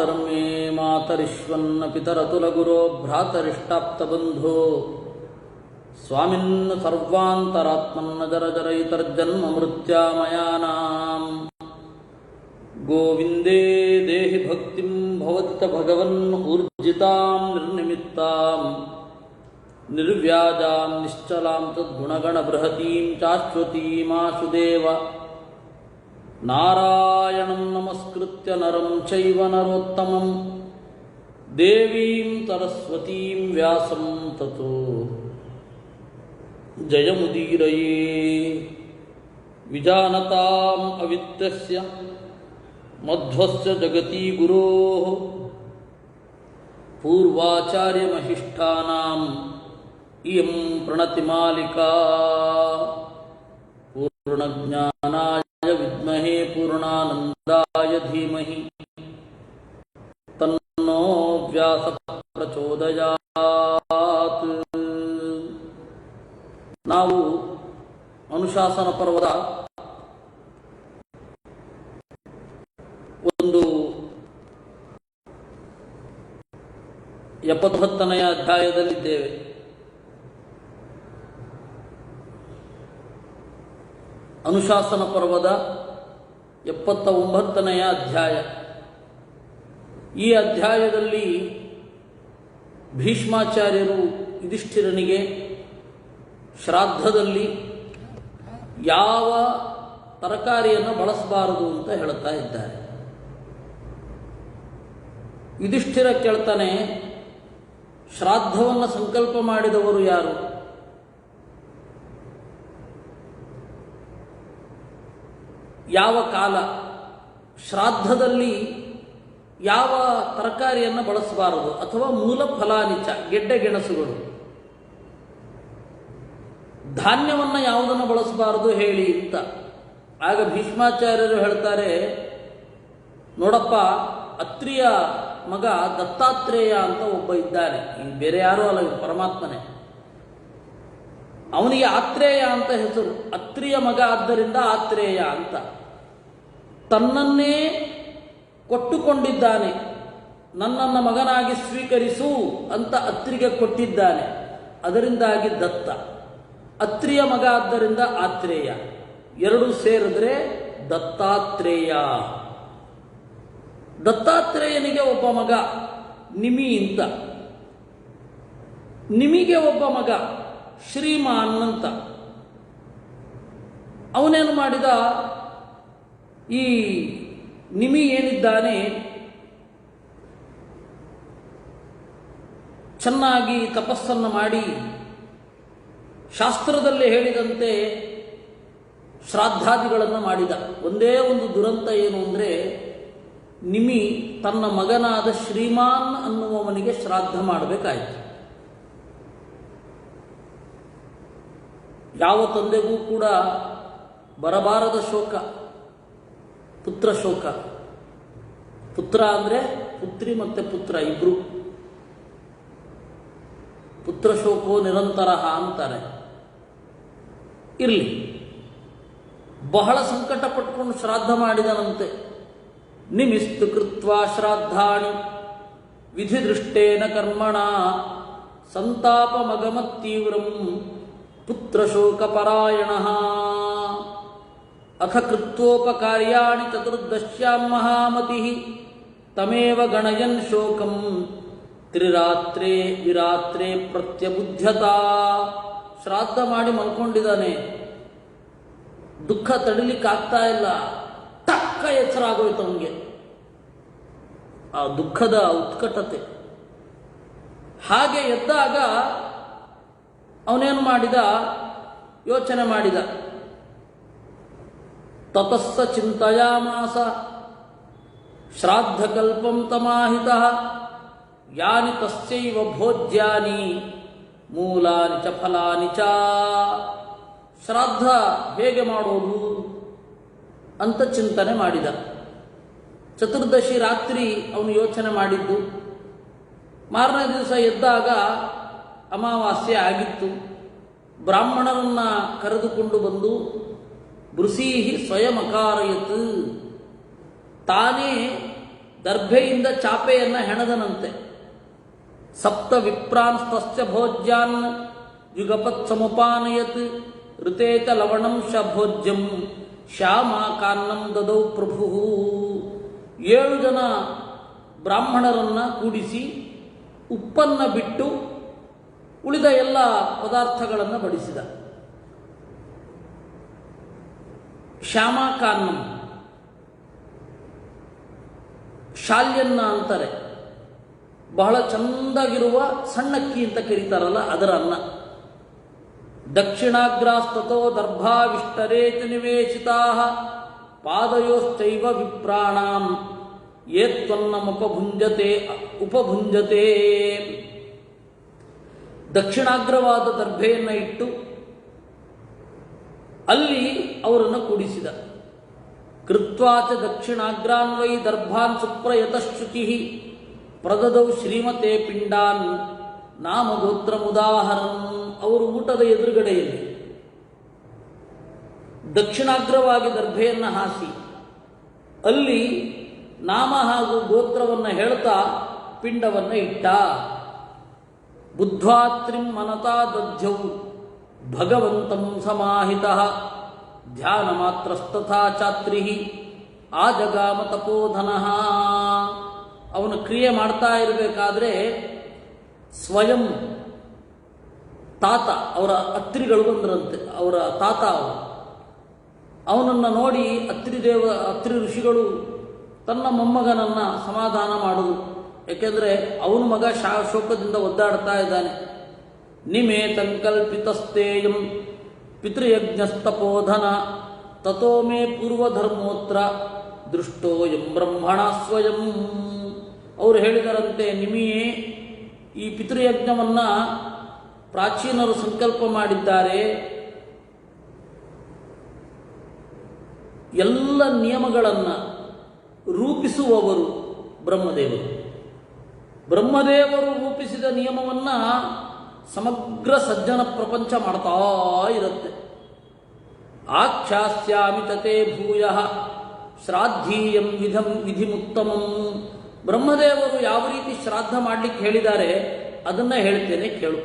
ಮಾತರ್ಮೇ ಮಾತರಿಶ್ವನ್ನ ಪಿತರತುಲಗುರೋ ಭ್ರಾತರಿಷ್ಟಾಪ್ತಬಂಧೋ ಸ್ವಾಮಿನ್ ಸರ್ವಾಂತರಾತ್ಮನ್ನ ಜರಜರಯಿತರ್ಜನ್ಮ ಮೃತ್ಯಾಮಯಾನಾಂ ಗೋವಿಂದೇ ದೇಹಿ ಭಕ್ತಿಂ ಭವತಿ ಭಗವನ್ ಊರ್ಜಿತಾಂ ನಿರ್ನಿಮಿತ್ತಾಂ ನಿರ್ವ್ಯಾಜಾಂ ನಿಶ್ಚಲಾಂ ತದ್ಗುಣಗಣ ಬೃಹತೀಂ ಚಾಶ್ವತೀಮಾಶುದೇವ ನಾರಾಯಣಂ ನಮಸ್ಕೃತ್ಯ ನರಂ ಚೈವ ನರೋತ್ತಮಂ ದೇವೀಂ ಸರಸ್ವತೀಂ ವ್ಯಾಸಂ ತತೋ ಜಯಮುದೀರಯೇ ವಿಜಾನತಾಂ ಅವಿತ್ತಸ್ಯ ಮಧ್ವಸ್ಯ ಜಗತಿ ಗುರೋಃ ಪೂರ್ವಾಚಾರ್ಯಮಹಿಷ್ಠಾನಾಂ ಇಯಂ ಪ್ರಣತಿಮಾಲಿಕಾ ಪೂರ್ಣಜ್ಞಾನಾಯ ವಿದ್ಮಹೇ ಪೂರ್ಣಾನಂದಾಯ ಧೀಮಹಿ ತನ್ನೋ ವ್ಯಾಸ ಪ್ರಚೋದಯಾತ್. ನಾವು ಅನುಶಾಸನ ಪರ್ವದ ಒಂದು 79ನೇ ಅಧ್ಯಾಯದಲ್ಲಿದ್ದೇವೆ. ಅನುಶಾಸನ ಪರ್ವದ 79ನೇ ಅಧ್ಯಾಯ. ಈ ಅಧ್ಯಾಯದಲ್ಲಿ ಭೀಷ್ಮಾಚಾರ್ಯರು ಯುಧಿಷ್ಠಿರನಿಗೆ ಶ್ರಾದ್ದದಲ್ಲಿ ಯಾವ ತರಕಾರಿಯನ್ನು ಬಳಸಬಾರದು ಅಂತ ಹೇಳ್ತಾ ಇದ್ದಾರೆ. ಯುಧಿಷ್ಠಿರ ಕೇಳ್ತಾನೆ, ಶ್ರಾದ್ದವನ್ನು ಸಂಕಲ್ಪ ಮಾಡಿದವರು ಯಾರು? ಯಾವ ಕಾಲ? ಶ್ರಾದ್ದದಲ್ಲಿ ಯಾವ ತರಕಾರಿಯನ್ನು ಬಳಸಬಾರದು ಅಥವಾ ಮೂಲ ಫಲಾನಿಚ ಗೆಡ್ಡೆ ಗೆಣಸುಗಳು, ಧಾನ್ಯವನ್ನು ಯಾವುದನ್ನು ಬಳಸಬಾರದು ಹೇಳಿ ಅಂತ. ಆಗ ಭೀಷ್ಮಾಚಾರ್ಯರು ಹೇಳ್ತಾರೆ, ನೋಡಪ್ಪ, ಅತ್ರಿಯ ಮಗ ದತ್ತಾತ್ರೇಯ ಅಂತ ಒಬ್ಬ ಇದ್ದಾನೆ, ಬೇರೆ ಯಾರೂ ಅಲ್ಲ, ಪರಮಾತ್ಮನೇ. ಅವನಿಗೆ ಆತ್ರೇಯ ಅಂತ ಹೆಸರು, ಅತ್ರಿಯ ಮಗ ಆದ್ದರಿಂದ ಆತ್ರೇಯ ಅಂತ. ತನ್ನನ್ನೇ ಕೊಟ್ಟುಕೊಂಡಿದ್ದಾನೆ, ನನ್ನನ್ನು ಮಗನಾಗಿ ಸ್ವೀಕರಿಸು ಅಂತ ಅತ್ರಿಗೆ ಕೊಟ್ಟಿದ್ದಾನೆ, ಅದರಿಂದಾಗಿ ದತ್ತ. ಅತ್ರಿಯ ಮಗ ಆದ್ದರಿಂದ ಆತ್ರೇಯ, ಎರಡು ಸೇರಿದ್ರೆ ದತ್ತಾತ್ರೇಯ. ದತ್ತಾತ್ರೇಯನಿಗೆ ಒಬ್ಬ ಮಗ ನಿಮಿ ಅಂತ, ನಿಮಿಗೆ ಒಬ್ಬ ಮಗ ಶ್ರೀಮಾನ್ ಅಂತ. ಅವನೇನು ಮಾಡಿದ, ಈ ನಿಮಿ ಏನಿದ್ದಾನೆ ಚೆನ್ನಾಗಿ ತಪಸ್ಸನ್ನು ಮಾಡಿ ಶಾಸ್ತ್ರದಲ್ಲಿ ಹೇಳಿದಂತೆ ಶ್ರಾದ್ದಾದಿಗಳನ್ನು ಮಾಡಿದ. ಒಂದೇ ಒಂದು ದುರಂತ ಏನು ಅಂದರೆ, ನಿಮಿ ತನ್ನ ಮಗನಾದ ಶ್ರೀಮಾನ್ ಅನ್ನುವವನಿಗೆ ಶ್ರಾದ್ದ ಮಾಡಬೇಕಾಯಿತು. ಯಾವ ತಂದೆಗೂ ಕೂಡ ಬರಬಾರದ ಶೋಕ, ಪುತ್ರ ಶೋಕ. ಪುತ್ರ ಅಂದರೆ ಪುತ್ರಿ ಮತ್ತು ಪುತ್ರ ಇಬ್ರು. ಪುತ್ರ ಶೋಕೋ ನಿರಂತರ ಅಂತಾರೆ. ಇರಲಿ, ಬಹಳ ಸಂಕಟ ಪಟ್ಕೊಂಡು ಶ್ರಾದ್ದ ಮಾಡಿದನಂತೆ. ನಿಮಿಸ್ತು ಕೃತ್ವಾ ಶ್ರಾದ್ದಾಣಿ ವಿಧಿದೃಷ್ಟೇನ ಕರ್ಮಣ ಸಂತಾಪಮಗಮತ್ತೀವ್ರಂ ಪುತ್ರಶೋಕಪರಾಯಣಃ ಅಥ ಕೃತ್ವೋಪಕಾರ್ಯಾಣಿ ಚತುರ್ದಶ್ಯಾಂ ಮಹಾಮತಿಃ ತಮೇವ ಗಣಯನ್ ಶೋಕಂ ತ್ರಿರಾತ್ರೇ ವಿರಾತ್ರೇ ಪ್ರತ್ಯಬುಧ್ಯತಾ. ಶ್ರಾದ್ದ ಮಾಡಿ ಮಲ್ಕೊಂಡಿದ್ದಾನೆ, ದುಃಖ ತಡಿಲಿಕ್ಕಾಗ್ತಾ ಇಲ್ಲ. ತಕ್ಕ ಎಚ್ಚರಾಗೋಯ್ತು ಅವನಿಗೆ, ಆ ದುಃಖದ ಉತ್ಕಟತೆ. ಹಾಗೆ ಎದ್ದಾಗ ಅವನೇನು ಮಾಡಿದ, ಯೋಚನೆ ಮಾಡಿದ. ತತಸ್ಸ ಚಿಂತಯಾಮಾಸ ಶ್ರಾದ್ದಕಲ್ಪಂ ತಮಾಹಿತಃ ಯಾನಿ ತಸ್ಯೈವ ಭೋಜ್ಯಾನಿ ಮೂಲಾನಿ ಚ ಫಲಾನಿ ಚ. ಶ್ರಾದ್ದ ಹೇಗೆ ಮಾಡೋದು ಅಂತ ಚಿಂತನೆ ಮಾಡಿದ. ಚತುರ್ದಶಿ ರಾತ್ರಿ ಅವನು ಯೋಚನೆ ಮಾಡಿದ್ದು. ಮಾರನೇ ದಿವಸ ಎದ್ದಾಗ ಅಮಾವಾಸ್ಯೆ ಆಗಿತ್ತು. ಬ್ರಾಹ್ಮಣರನ್ನ ಕರೆದುಕೊಂಡು ಬಂದು ಬೃಸೀಹಿ ಸ್ವಯಂ ಅಕಾರಯತ್, ತಾನೇ ದರ್ಭೆಯಿಂದ ಚಾಪೆಯನ್ನು ಹೆಣದನಂತೆ. ಸಪ್ತ ವಿಪ್ರಾಂಸ್ತಸ್ಯ ಭೋಜ್ಯಾನ್ ಯುಗಪತ್ ಸಮುಪಾನಯತ್ ಋತೇತ ಲವಣಂಶ ಭೋಜ್ಯಂ ಶ್ಯಾಮಾಕಾನ್ನಂ ದದೌ ಪ್ರಭು. 7 ಜನ ಬ್ರಾಹ್ಮಣರನ್ನು ಕೂಡಿಸಿ ಉಪ್ಪನ್ನು ಬಿಟ್ಟು ಉಳಿದ ಎಲ್ಲ ಪದಾರ್ಥಗಳನ್ನು ಬಡಿಸಿದ. ಶ್ಯಾಮಾಕಾನ್ನಂ, ಶಾಲ್ಯನ್ನ ಅಂತಾರೆ, ಬಹಳ ಚಂದಾಗಿರುವ ಸಣ್ಣಕ್ಕಿ ಅಂತ ಕರೀತಾರಲ್ಲ ಅದರ ಅನ್ನ. ದಕ್ಷಿಣಾಗ್ರಾಸ್ತೋ ದರ್ಭಾವಿಷ್ಟರೇತಿ ನಿವೇಶಿತಾ ಪಾದಯೋಶ್ಚೈವ ವಿಪ್ರಾಣಾಂ ಉಪಭುಂಜತೆ. ದಕ್ಷಿಣಾಗ್ರವಾದ ದರ್ಭೆಯನ್ನು ಇಟ್ಟು ಅಲ್ಲಿ ಅವರನ್ನು ಕೂಡಿಸಿದ. ಕೃತ್ವಾಚ ದಕ್ಷಿಣಾಗ್ರಾನ್ವೈ ದರ್ಭಾನ್ ಸುಪ್ರಯತಶುಚಿ ಪ್ರದದೌ ಶ್ರೀಮತೆ ಪಿಂಡಾನ್ ನಾಮಗೋತ್ರ ಮುದಾಹರನ್. ಅವರು ಊಟದ ಎದುರುಗಡೆಯಲ್ಲಿ ದಕ್ಷಿಣಾಗ್ರವಾಗಿ ದರ್ಭೆಯನ್ನು ಹಾಸಿ ಅಲ್ಲಿ ನಾಮ ಹಾಗೂ ಗೋತ್ರವನ್ನು ಹೇಳ್ತಾ ಪಿಂಡವನ್ನು ಇಟ್ಟ. ಬುದ್ಧ್ವಾತ್ರಿಂ ಮನತಾ ದಧ್ಯೌ ಭಗವಂತಂ ಸಮಾಹಿತಃ ಧ್ಯಾನ ಮಾತ್ರಸ್ತಥಾ ಚಾತ್ರಿ ಆಜಗಾಮ ತಪೋಧನಃ. ಅವನು ಕ್ರಿಯೆ ಮಾಡ್ತಾ ಇರಬೇಕಾದ್ರೆ ಸ್ವಯಂ ತಾತ, ಅವರ ಅತ್ರಿಗಳು ಬಂದ್ರಂತೆ. ಅವರ ತಾತ ಅವನನ್ನು ನೋಡಿ ಅತ್ರಿ ಋಷಿಗಳು ತನ್ನ ಮೊಮ್ಮಗನನ್ನು ಸಮಾಧಾನ ಮಾಡುವುದು. ಯಾಕೆಂದರೆ ಅವನ ಮಗ ಶೋಕದಿಂದ ಒದ್ದಾಡ್ತಾ ಇದ್ದಾನೆ. ನಿಮೇತಂಕಲ್ಪಿತಸ್ತೇಯಂ ಪಿತೃಯಜ್ಞಸ್ತಪೋಧನ ತಥೋ ಮೇ ಪೂರ್ವಧರ್ಮೋತ್ರ ದೃಷ್ಟೋಯಂ ಬ್ರಹ್ಮಣ ಸ್ವಯಂ. ಅವರು ಹೇಳಿದರಂತೆ, ನಿಮಿಯೇ ಈ ಪಿತೃಯಜ್ಞವನ್ನು ಪ್ರಾಚೀನರು ಸಂಕಲ್ಪ ಮಾಡಿದ್ದಾರೆ. ಎಲ್ಲ ನಿಯಮಗಳನ್ನು ರೂಪಿಸುವವರು ಬ್ರಹ್ಮದೇವರು. ಬ್ರಹ್ಮದೇವರು ರೂಪಿಸಿದ ನಿಯಮವನ್ನು ಸಮಗ್ರ ಸಜ್ಜನ ಪ್ರಪಂಚ ಮಾಡ್ತಾ ಇರುತ್ತೆ. ಆಖ್ಯಾಸ್ಯಾಮಿ ತತೆ ಭೂಯಃ ಶ್ರಾದ್ದೀಯಂ ವಿಧಿಮುತ್ತಮಂ. ಬ್ರಹ್ಮದೇವರು ಯಾವ ರೀತಿ ಶ್ರಾದ್ದ ಮಾಡಲಿಕ್ಕೆ ಹೇಳಿದ್ದಾರೆ ಅದನ್ನು ಹೇಳ್ತೇನೆ ಕೇಳು.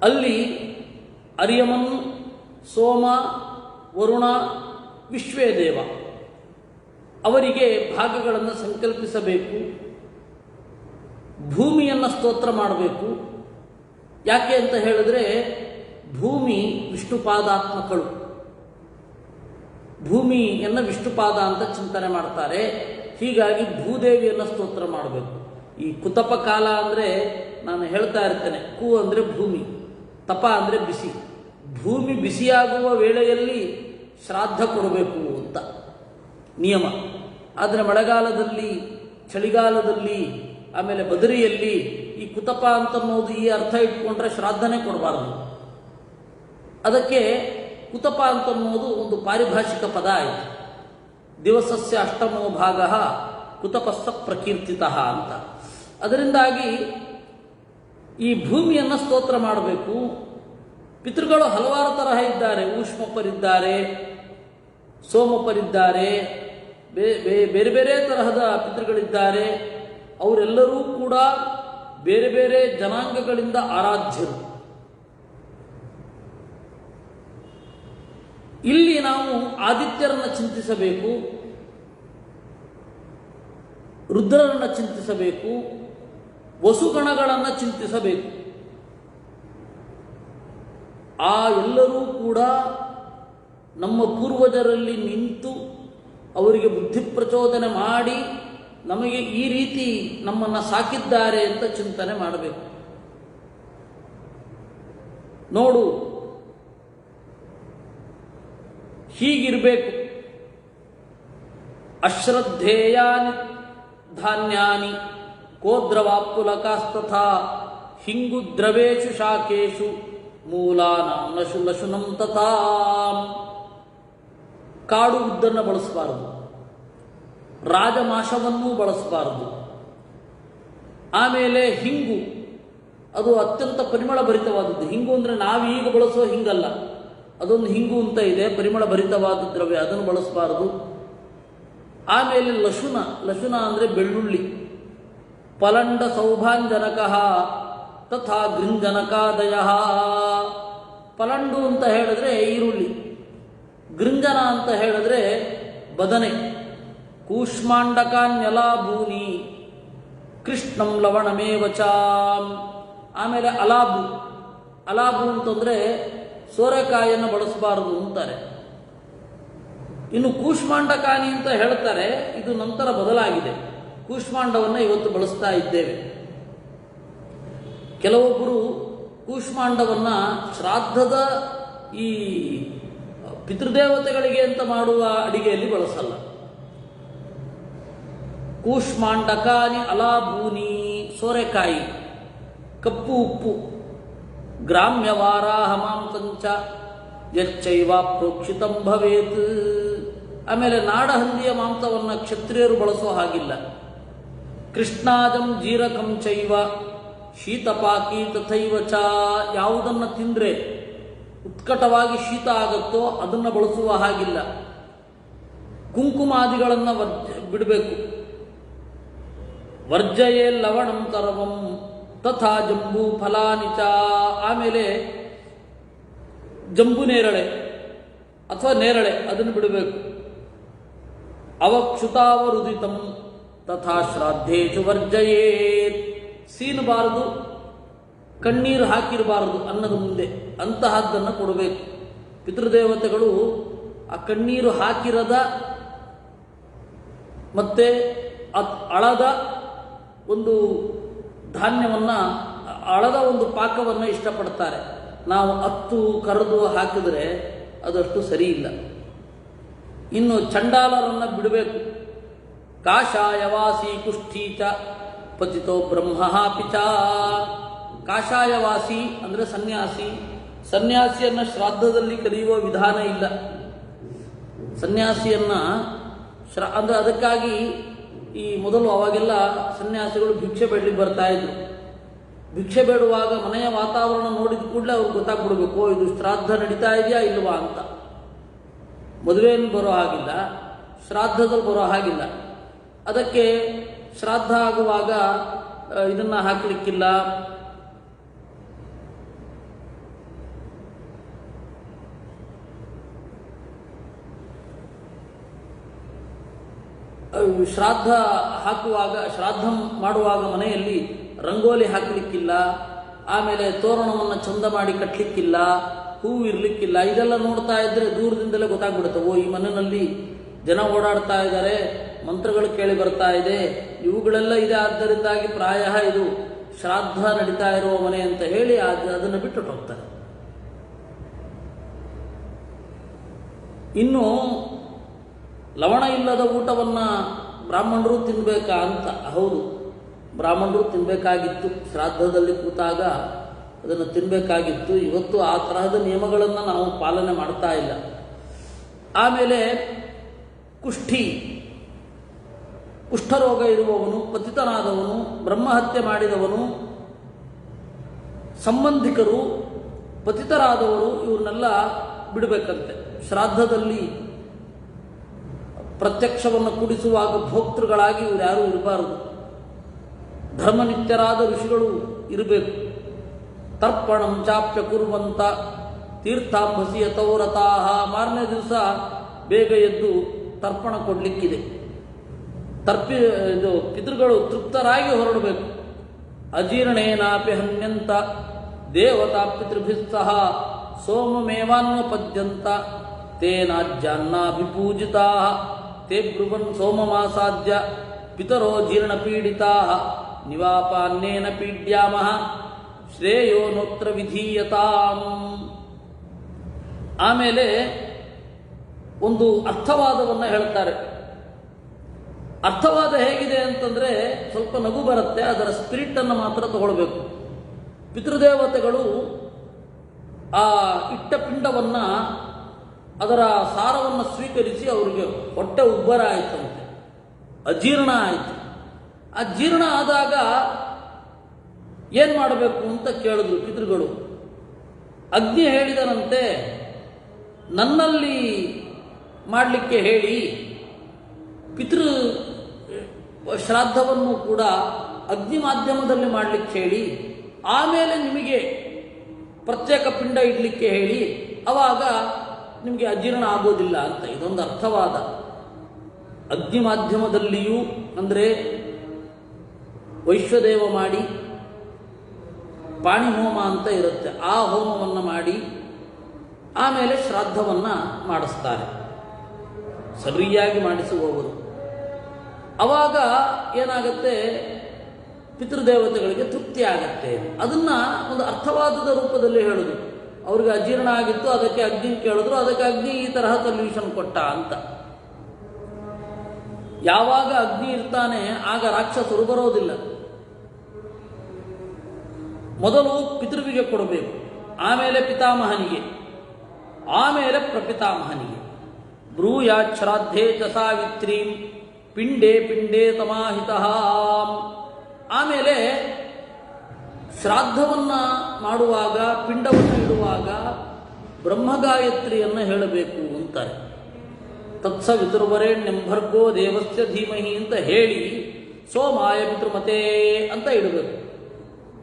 ಅಲ್ಲಿ ಅರ್ಯಮನ್, ಸೋಮ, ವರುಣ, ವಿಶ್ವೇದೇವ ಅವರಿಗೆ ಭಾಗಗಳನ್ನು ಸಂಕಲ್ಪಿಸಬೇಕು. ಭೂಮಿಯನ್ನು ಸ್ತೋತ್ರ ಮಾಡಬೇಕು. ಯಾಕೆ ಅಂತ ಹೇಳಿದ್ರೆ ಭೂಮಿ ವಿಷ್ಣುಪಾದಾತ್ಮಕಳು. ಭೂಮಿಯನ್ನು ವಿಷ್ಣುಪಾದ ಅಂತ ಚಿಂತನೆ ಮಾಡ್ತಾರೆ. ಹೀಗಾಗಿ ಭೂದೇವಿಯನ್ನು ಸ್ತೋತ್ರ ಮಾಡಬೇಕು. ಈ ಕುತಪ ಕಾಲ ಅಂದರೆ ನಾನು ಹೇಳ್ತಾ ಇರ್ತೇನೆ, ಕು ಅಂದರೆ ಭೂಮಿ, ತಪ ಅಂದರೆ ಬಿಸಿ. ಭೂಮಿ ಬಿಸಿಯಾಗುವ ವೇಳೆಯಲ್ಲಿ ಶ್ರಾದ್ದ ಕೊಡಬೇಕು ಅಂತ ನಿಯಮ. ಆದರೆ ಮಳೆಗಾಲದಲ್ಲಿ, ಚಳಿಗಾಲದಲ್ಲಿ, ಆಮೇಲೆ ಬದರಿಯಲ್ಲಿ ಈ ಕುತಪ ಅಂತನ್ನೋದು ಈ ಅರ್ಥ ಇಟ್ಕೊಂಡ್ರೆ ಶ್ರಾದ್ದನೇ ಕೊಡಬಾರದು. ಅದಕ್ಕೆ ಕುತಪ ಅಂತನ್ನೋದು ಒಂದು ಪಾರಿಭಾಷಿಕ ಪದ ಆಯಿತು. ದಿವಸಸ್ಯ ಅಷ್ಟಮೋ ಭಾಗ ಕುತಪಸ್ಸ ಪ್ರಕೀರ್ತಿತಃ ಅಂತ. ಅದರಿಂದಾಗಿ ಈ ಭೂಮಿಯನ್ನು ಸ್ತೋತ್ರ ಮಾಡಬೇಕು. ಪಿತೃಗಳು ಹಲವಾರು ತರಹ ಇದ್ದಾರೆ. ಊಷ್ಮಪ್ಪರಿದ್ದಾರೆ, ಸೋಮಪ್ಪರಿದ್ದಾರೆ, ಬೇರೆ ಬೇರೆ ತರಹದ ಪಿತೃಗಳಿದ್ದಾರೆ. ಅವರೆಲ್ಲರೂ ಕೂಡ ಬೇರೆ ಬೇರೆ ಜನಾಂಗಗಳಿಂದ ಆರಾಧ್ಯರು. ಇಲ್ಲಿ ನಾವು ಆದಿತ್ಯರನ್ನು ಚಿಂತಿಸಬೇಕು, ರುದ್ರರನ್ನು ಚಿಂತಿಸಬೇಕು, ವಸುಗಣಗಳನ್ನು ಚಿಂತಿಸಬೇಕು. ಆ ಎಲ್ಲರೂ ಕೂಡ ನಮ್ಮ ಪೂರ್ವಜರಲ್ಲಿ ನಿಂತು ಅವರಿಗೆ ಬುದ್ಧಿ ಪ್ರಚೋದನೆ ಮಾಡಿ ನಮಗೆ ಈ ರೀತಿ ನಮ್ಮನ್ನು ಸಾಕಿದ್ದಾರೆ ಅಂತ ಚಿಂತನೆ ಮಾಡಬೇಕು. ನೋಡು, ಹೀಗಿರಬೇಕು. ಅಶ್ರದ್ಧೇಯಾನಿ ಧಾನ್ಯಾನಿ ಕೋದ್ರವಾಪುಲಕಾಸ್ತಥಾ ಹಿಂಗು ದ್ರವೇಶು ಶಾಖೇಶು ಮೂಲಾನಾಂ ನಶು ಲಶುನಂ ತಥಾ. ಕಾಡು ಉದ್ದನ್ನು ಬಳಸಬಾರದು, ರಾಜಮಾಷವನ್ನೂ ಬಳಸಬಾರದು. ಆಮೇಲೆ ಹಿಂಗು, ಅದು ಅತ್ಯಂತ ಪರಿಮಳ ಭರಿತವಾದದ್ದು. ಹಿಂಗು ಅಂದರೆ ನಾವೀಗ ಬಳಸೋ ಹಿಂಗಲ್ಲ, ಅದೊಂದು ಹಿಂಗು ಅಂತ ಇದೆ, ಪರಿಮಳ ಭರಿತವಾದ ದ್ರವ್ಯ, ಅದನ್ನು ಬಳಸಬಾರದು. ಆಮೇಲೆ ಲಶುನ, ಲಶುನ ಅಂದರೆ ಬೆಳ್ಳುಳ್ಳಿ. ಪಲಂಡ ಸೌಭಾಂಜನಕ ತಥಾ ಗೃಂಜನಕಾದಯ. ಪಲಂಡು ಅಂತ ಹೇಳಿದ್ರೆ ಈರುಳ್ಳಿ, ಗೃಂಜನ ಅಂತ ಹೇಳಿದ್ರೆ ಬದನೆ. ಕೂಷ್ಮಾಂಡಕಾನ್ಯಲಾಭೂನಿ ಕೃಷ್ಣಂ ಲವಣಮೇವಚ. ಆಮೇಲೆ ಅಲಾಬು, ಅಲಾಬು ಅಂತಂದರೆ ಸೋರೆಕಾಯಿಯನ್ನು ಬಳಸಬಾರದು ಅಂತಾರೆ. ಇನ್ನು ಕೂಷ್ಮಾಂಡಕಾನಿ ಅಂತ ಹೇಳ್ತಾರೆ, ಇದು ನಂತರ ಬದಲಾಗಿದೆ. ಕೂಷ್ಮಾಂಡವನ್ನು ಇವತ್ತು ಬಳಸ್ತಾ ಇದ್ದೇವೆ. ಕೆಲವೊಬ್ಬರು ಕೂಷ್ಮಾಂಡವನ್ನು ಶ್ರಾದ್ದದ ಈ ಪಿತೃದೇವತೆಗಳಿಗೆ ಅಂತ ಮಾಡುವ ಅಡಿಗೆಯಲ್ಲಿ ಬಳಸಲ್ಲ. ಕೂಷ್ಮಾಂಡಕಾನಿ ಅಲಾಭೂನಿ, ಸೋರೆಕಾಯಿ, ಕಪ್ಪು ಉಪ್ಪು, ಗ್ರಾಮ್ಯವಾರಾಹ ಮಾಂಸಂಚ ಯಚ್ಚೈವ ಪ್ರೋಕ್ಷಿತಂ ಭವೇತ್. ಆಮೇಲೆ ನಾಡಹಂದಿಯ ಮಾಂಸವನ್ನು ಕ್ಷತ್ರಿಯರು ಬಳಸೋ ಹಾಗಿಲ್ಲ. ಕೃಷ್ಣಾಜಂ ಜೀರಕಂ ಚೈವ ಶೀತಪಾಕಿ ತಥೈವ ಚ. ಯಾವುದನ್ನು ತಿಂದರೆ ಉತ್ಕಟವಾಗಿ ಶೀತ ಆಗುತ್ತೋ ಅದನ್ನು ಬಳಸುವ ಹಾಗಿಲ್ಲ. ಕುಂಕುಮಾದಿಗಳನ್ನು ಬಿಡಬೇಕು. ವರ್ಜಯೇ ಲವಣಂ ತರವಂ ತಥಾ ಜಂಬೂ ಫಲಾನಿ ಚ. ಆಮೇಲೆ ಜಂಬು ನೇರಳೆ ಅಥವಾ ನೇರಳೆ ಅದನ್ನು ಬಿಡಬೇಕು. ಅವಕ್ಷುತಾವರುದಿತಂ ತಥಾ ಶ್ರಾದ್ದೇಶು ವರ್ಜಯೇತ್. ಸೀನಬಾರದು, ಕಣ್ಣೀರು ಹಾಕಿರಬಾರದು ಅನ್ನದ ಮುಂದೆ, ಅಂತಹದ್ದನ್ನು ಕೊಡಬೇಕು. ಪಿತೃದೇವತೆಗಳು ಆ ಕಣ್ಣೀರು ಹಾಕಿರದ ಮತ್ತೆ ಅಳದ ಒಂದು ಧಾನ್ಯವನ್ನು, ಅಳದ ಒಂದು ಪಾಕವನ್ನು ಇಷ್ಟಪಡ್ತಾರೆ. ನಾವು ಅತ್ತು ಕರೆದು ಹಾಕಿದರೆ ಅದಷ್ಟು ಸರಿ ಇಲ್ಲ. ಇನ್ನು ಚಂಡಾಲರನ್ನು ಬಿಡಬೇಕು. ಕಾಷಾಯವಾಸಿ ಕುಷ್ಠೀಚ ಪತಿತೋ ಬ್ರಹ್ಮ ಪಿಚ. ಕಾಷಾಯವಾಸಿ ಅಂದರೆ ಸನ್ಯಾಸಿ. ಸನ್ಯಾಸಿಯನ್ನು ಶ್ರಾದ್ದದಲ್ಲಿ ಕರೆಯುವ ವಿಧಾನ ಇಲ್ಲ. ಸನ್ಯಾಸಿಯನ್ನು ಅಂದರೆ ಅದಕ್ಕಾಗಿ ಈ ಮೊದಲು ಅವಾಗೆಲ್ಲ ಸನ್ಯಾಸಿಗಳು ಭಿಕ್ಷೆ ಬೇಡಲಿಕ್ಕೆ ಬರ್ತಾ ಇದ್ರು. ಭಿಕ್ಷೆ ಬೇಡುವಾಗ ಮನೆಯ ವಾತಾವರಣ ನೋಡಿದ ಕೂಡಲೇ ಅವ್ರಿಗೆ ಗೊತ್ತಾಗ್ಬಿಡ್ಬೇಕು, ಇದು ಶ್ರಾದ್ದ ನಡೀತಾ ಇದೆಯಾ ಇಲ್ವಾ ಅಂತ. ಮದುವೆಯಲ್ಲಿ ಬರೋ ಹಾಗಿಲ್ಲ, ಶ್ರಾದ್ದದಲ್ಲಿ ಬರೋ ಹಾಗಿಲ್ಲ. ಅದಕ್ಕೆ ಶ್ರಾದ್ದ ಆಗುವಾಗ ಇದನ್ನು ಹಾಕಲಿಕ್ಕಿಲ್ಲ. ಶ್ರಾದ್ದ ಹಾಕುವಾಗ, ಶ್ರಾದ್ದ ಮಾಡುವಾಗ ಮನೆಯಲ್ಲಿ ರಂಗೋಲಿ ಹಾಕಲಿಕ್ಕಿಲ್ಲ. ಆಮೇಲೆ ತೋರಣವನ್ನು ಚಂದ ಮಾಡಿ ಕಟ್ಟಲಿಕ್ಕಿಲ್ಲ, ಹೂವು ಇರಲಿಕ್ಕಿಲ್ಲ. ಇದೆಲ್ಲ ನೋಡ್ತಾ ಇದ್ರೆ ದೂರದಿಂದಲೇ ಗೊತ್ತಾಗ್ಬಿಡುತ್ತೆ, ಓ ಈ ಮನೆಯಲ್ಲಿ ಜನ ಓಡಾಡ್ತಾ ಇದ್ದಾರೆ, ಮಂತ್ರಗಳು ಕೇಳಿ ಬರ್ತಾ ಇದೆ, ಇವುಗಳೆಲ್ಲ ಇದೆ, ಆದ್ದರಿಂದಾಗಿ ಪ್ರಾಯ ಇದು ಶ್ರಾದ್ದ ನಡೀತಾ ಇರುವ ಮನೆ ಅಂತ ಹೇಳಿ ಅದನ್ನು ಬಿಟ್ಟು ಹೋಗ್ತಾರೆ. ಇನ್ನು ಲವಣ ಇಲ್ಲದ ಊಟವನ್ನು ಬ್ರಾಹ್ಮಣರು ತಿನ್ನಬೇಕಾ ಅಂತ. ಹೌದು, ಬ್ರಾಹ್ಮಣರು ತಿನ್ನಬೇಕಾಗಿತ್ತು. ಶ್ರಾದ್ದದಲ್ಲಿ ಕೂತಾಗ ಅದನ್ನು ತಿನ್ನಬೇಕಾಗಿತ್ತು. ಇವತ್ತು ಆ ತರಹದ ನಿಯಮಗಳನ್ನು ನಾವು ಪಾಲನೆ ಮಾಡ್ತಾ ಇಲ್ಲ. ಆಮೇಲೆ ಕುಷ್ಠಿ, ಕುಷ್ಠರೋಗ ಇರುವವನು, ಪತಿತನಾದವನು, ಬ್ರಹ್ಮಹತ್ಯೆ ಮಾಡಿದವನು, ಸಂಬಂಧಿಕರು, ಪತಿತರಾದವರು ಇವನ್ನೆಲ್ಲ ಬಿಡಬೇಕಂತೆ. ಶ್ರಾದ್ದದಲ್ಲಿ ಪ್ರತ್ಯಕ್ಷವನ್ನು ಕೂಡಿಸುವಾಗ ಭೋಕ್ತೃಗಳಾಗಿ ಇವರು ಯಾರೂ ಇರಬಾರದು. ಧರ್ಮನಿತ್ಯರಾದ ಋಷಿಗಳು ಇರಬೇಕು. ತರ್ಪಣಂ ಚಾಪ್ಯ ಕುರುವಂತ ತೀರ್ಥಾಂಬಸಿ ಯತೌರತಾಹ. ಮಾರನೇ ದಿವಸ ಬೇಗ ಎದ್ದು ತರ್ಪಣ ಕೊಡಲಿಕ್ಕಿದೆ. ಇದು ಪಿತೃಗಳು ತೃಪ್ತರಾಗಿ ಹೊರಡಬೇಕು. ಅಜೀರ್ಣೇನಾಪಿ ಹನ್ಯಂತ ದೇವತಾ ಪಿತೃಭಿಸ್ಸಹ ಸೋಮಮೇವಾನ್ವಪದ್ಯಂತ ತೇನಾಜ್ಯಾನ್ನಾಭಿಪೂಜಿತಾ ತೇ ಬ್ರುವನ್ ಸೋಮಮಾಸಾದ್ಯ ಪಿತರೋ ಜೀರ್ಣಪೀಡಿತಾ ನಿವಾಪಾನ್ನೇನ ಪೀಡ್ಯಾಮಃ ಶ್ರೇಯೋನೋತ್ರ ವಿಧೀಯತಾಂ. ಆಮೇಲೆ ಒಂದು ಅರ್ಥವಾದವನ್ನು ಹೇಳ್ತಾರೆ. ಅರ್ಥವಾದ ಹೇಗಿದೆ ಅಂತಂದರೆ ಸ್ವಲ್ಪ ನಗು ಬರುತ್ತೆ, ಅದರ ಸ್ಪಿರಿಟನ್ನು ಮಾತ್ರ ತಗೊಳ್ಬೇಕು. ಪಿತೃದೇವತೆಗಳು ಆ ಇಟ್ಟ ಪಿಂಡವನ್ನು, ಅದರ ಸಾರವನ್ನು ಸ್ವೀಕರಿಸಿ ಅವರಿಗೆ ಹೊಟ್ಟೆ ಉಬ್ಬರ ಆಯಿತಂತೆ, ಅಜೀರ್ಣ ಆಯಿತು. ಆ ಜೀರ್ಣ ಆದಾಗ ಏನು ಮಾಡಬೇಕು ಅಂತ ಕೇಳಿದ್ರು ಪಿತೃಗಳು. ಅಗ್ನಿ ಹೇಳಿದನಂತೆ, ನನ್ನಲ್ಲಿ ಮಾಡಲಿಕ್ಕೆ ಹೇಳಿ, ಪಿತೃ ಶ್ರಾದ್ದವನ್ನು ಕೂಡ ಅಗ್ನಿ ಮಾಧ್ಯಮದಲ್ಲಿ ಮಾಡಲಿಕ್ಕೆ ಹೇಳಿ, ಆಮೇಲೆ ನಿಮಗೆ ಪ್ರತ್ಯೇಕ ಪಿಂಡ ಇಡಲಿಕ್ಕೆ ಹೇಳಿ, ಆವಾಗ ನಿಮಗೆ ಅಜೀರ್ಣ ಆಗೋದಿಲ್ಲ ಅಂತ ಇದೊಂದು ಅರ್ಥವಾದ. ಅಗ್ನಿ ಮಾಧ್ಯಮದಲ್ಲಿಯೂ ಅಂದರೆ ವೈಶ್ವದೇವ ಮಾಡಿ ಪಾಣಿ ಹೋಮ ಅಂತ ಇರುತ್ತೆ, ಆ ಹೋಮವನ್ನು ಮಾಡಿ ಆಮೇಲೆ ಶ್ರಾದ್ದವನ್ನು ಮಾಡಿಸ್ತಾರೆ ಸರಿಯಾಗಿ ಮಾಡಿಸುವವರು. ಆವಾಗ ಏನಾಗುತ್ತೆ, ಪಿತೃದೇವತೆಗಳಿಗೆ ತೃಪ್ತಿ ಆಗತ್ತೆ. ಅದನ್ನ ಒಂದು ಅರ್ಥವಾದದ ರೂಪದಲ್ಲಿ ಹೇಳುದು. ಅವ್ರಿಗೆ ಅಜೀರ್ಣ ಆಗಿತ್ತು, ಅದಕ್ಕೆ ಅಗ್ನಿ ಕೇಳಿದ್ರು, ಅದಕ್ಕೆ ಅಗ್ನಿ ಈ ತರಹ ಸೊಲ್ಯೂಷನ್ ಕೊಟ್ಟ ಅಂತ. ಯಾವಾಗ ಅಗ್ನಿ ಇರ್ತಾನೆ ಆಗ ರಾಕ್ಷಸರು ಬರೋದಿಲ್ಲ. ಮೊದಲು ಪಿತೃವಿಗೆ ಕೊಡಬೇಕು, ಆಮೇಲೆ ಪಿತಾಮಹನಿಗೆ, ಆಮೇಲೆ ಪ್ರಪಿತಾಮಹನಿಗೆ. ಬ್ರೂಯಾತ್ ಶ್ರಾದ್ಧೇ ಚ ಸಾವಿತ್ರೀಂ ಪಿಂಡೇ ಪಿಂಡೇ ಸಮಾಹಿತಃ. ಆಮೇಲೆ ಶ್ರಾದ್ದವನ್ನು ಮಾಡುವಾಗ, ಪಿಂಡವನ್ನು ಇಡುವಾಗ ಬ್ರಹ್ಮಗಾಯತ್ರಿಯನ್ನು ಹೇಳಬೇಕು ಅಂತಾರೆ. ತತ್ಸವಿತುರ್ವರೆಣ್ಯಂ ಭರ್ಗೋ ದೇವಸ್ಯ ಧೀಮಹಿ ಅಂತ ಹೇಳಿ ಸೋಮಾಯ ಪಿತೃಮತೆ ಅಂತ ಇಡಬೇಕು.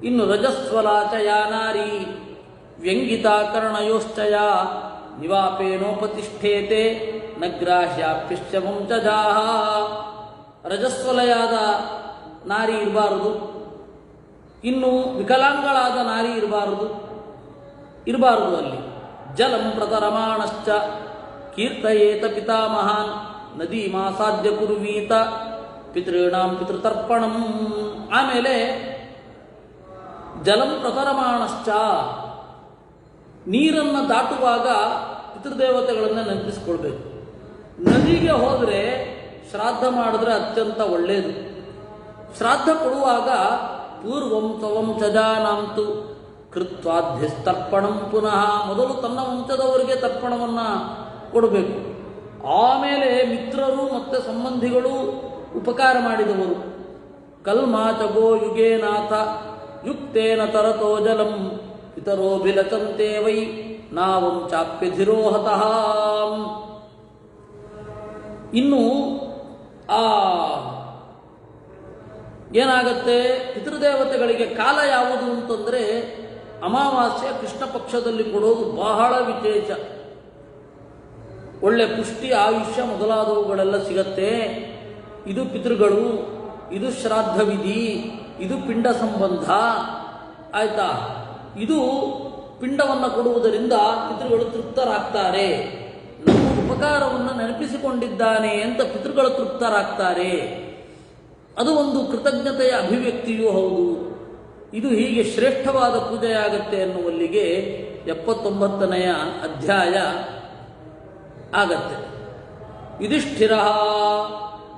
ಇನ್ನು ರಜಸ್ವಲಾಚಯ ನಾರಿ ವ್ಯಂಗಿತಾ ಕರ್ಣಯೋಶ್ಚಯ ನಿವಾಪೇನೋಪತಿಷ್ಠೇತೆ ನಗ್ರಾಹ್ಯಾಪ್ಯಶ್ಚ ವಂಚಜಾಃ. ರಜಸ್ವಲೆಯಾದ ನಾರಿ ಇರಬಾರದು, ಇನ್ನು ವಿಕಲಾಂಗಳಾದ ನಾರಿ ಇರಬಾರದು ಅಲ್ಲಿ. ಜಲಂ ಪ್ರತರಮಾಣಶ್ಚ ಕೀರ್ತಯೇತ ಪಿತಾಮಹಾನ್ ನದೀಮಾಸಾದ್ಯ ಕುರ್ವೀತ ಪಿತॄಣಾಂ ಪಿತೃತರ್ಪಣಂ. ಆಮೇಲೆ ಜಲಂ ಪ್ರತರಮಾಣಶ್ಚ, ನೀರನ್ನು ದಾಟುವಾಗ ಪಿತೃದೇವತೆಗಳನ್ನು ನೆನಪಿಸ್ಕೊಳ್ಬೇಕು. ನದಿಗೆ ಹೋದರೆ ಶ್ರಾದ್ದ ಮಾಡಿದ್ರೆ ಅತ್ಯಂತ ಒಳ್ಳೆಯದು. ಶ್ರಾದ್ದ ಕೊಡುವಾಗ ಪೂರ್ವಂ ಸ್ವವಂಶಜಾನಾಂತು ಕೃತ್ವಾಧ್ಯಸ್ತರ್ಪಣಂ ಪುನಃ, ಮೊದಲು ತನ್ನ ವಂಶದವರಿಗೆ ತರ್ಪಣವನ್ನು ಕೊಡಬೇಕು. ಆಮೇಲೆ ಮಿತ್ರರು ಮತ್ತು ಸಂಬಂಧಿಗಳು ಉಪಕಾರ ಮಾಡಿದವರು. ಕಲ್ಮಾಚಗೋ ಯುಗೇನಾಥ ಯುಕ್ತೇನ ತರತೋ ಜಲಂ ಪಿತರೋಭಿಲಚಂತೆ ವೈ ನಾವಂ ಚಾಪ್ಯಧಿರೋಹತಃ. ಇನ್ನು ಏನಾಗತ್ತೆ, ಪಿತೃದೇವತೆಗಳಿಗೆ ಕಾಲ ಯಾವುದು ಅಂತಂದರೆ ಅಮಾವಾಸ್ಯೆ ಕೃಷ್ಣ ಪಕ್ಷದಲ್ಲಿ ಕೊಡೋದು ಬಹಳ ವಿಶೇಷ. ಒಳ್ಳೆ ಪುಷ್ಟಿ, ಆಯುಷ್ಯ ಮೊದಲಾದವುಗಳೆಲ್ಲ ಸಿಗತ್ತೆ. ಇದು ಪಿತೃಗಳು, ಇದು ಶ್ರಾದ್ದ ವಿಧಿ, ಇದು ಪಿಂಡ ಸಂಬಂಧ. ಆಯ್ತಾ? ಇದು ಪಿಂಡವನ್ನು ಕೊಡುವುದರಿಂದ ಪಿತೃಗಳು ತೃಪ್ತರಾಗ್ತಾರೆ. ನಮ್ಮ ಉಪಕಾರವನ್ನು ನೆನಪಿಸಿಕೊಂಡಿದ್ದಾನೆ ಅಂತ ಪಿತೃಗಳು ತೃಪ್ತರಾಗ್ತಾರೆ. ಅದು ಒಂದು ಕೃತಜ್ಞತೆಯ ಅಭಿವ್ಯಕ್ತಿಯೂ ಹೌದು. ಇದು ಹೀಗೆ ಶ್ರೇಷ್ಠವಾದ ಪೂಜೆಯಾಗತ್ತೆ ಎನ್ನುವಲ್ಲಿಗೆ 79ನೆಯ ಅಧ್ಯಾಯ ಆಗತ್ತೆ. ಯುಧಿಷ್ಠಿರ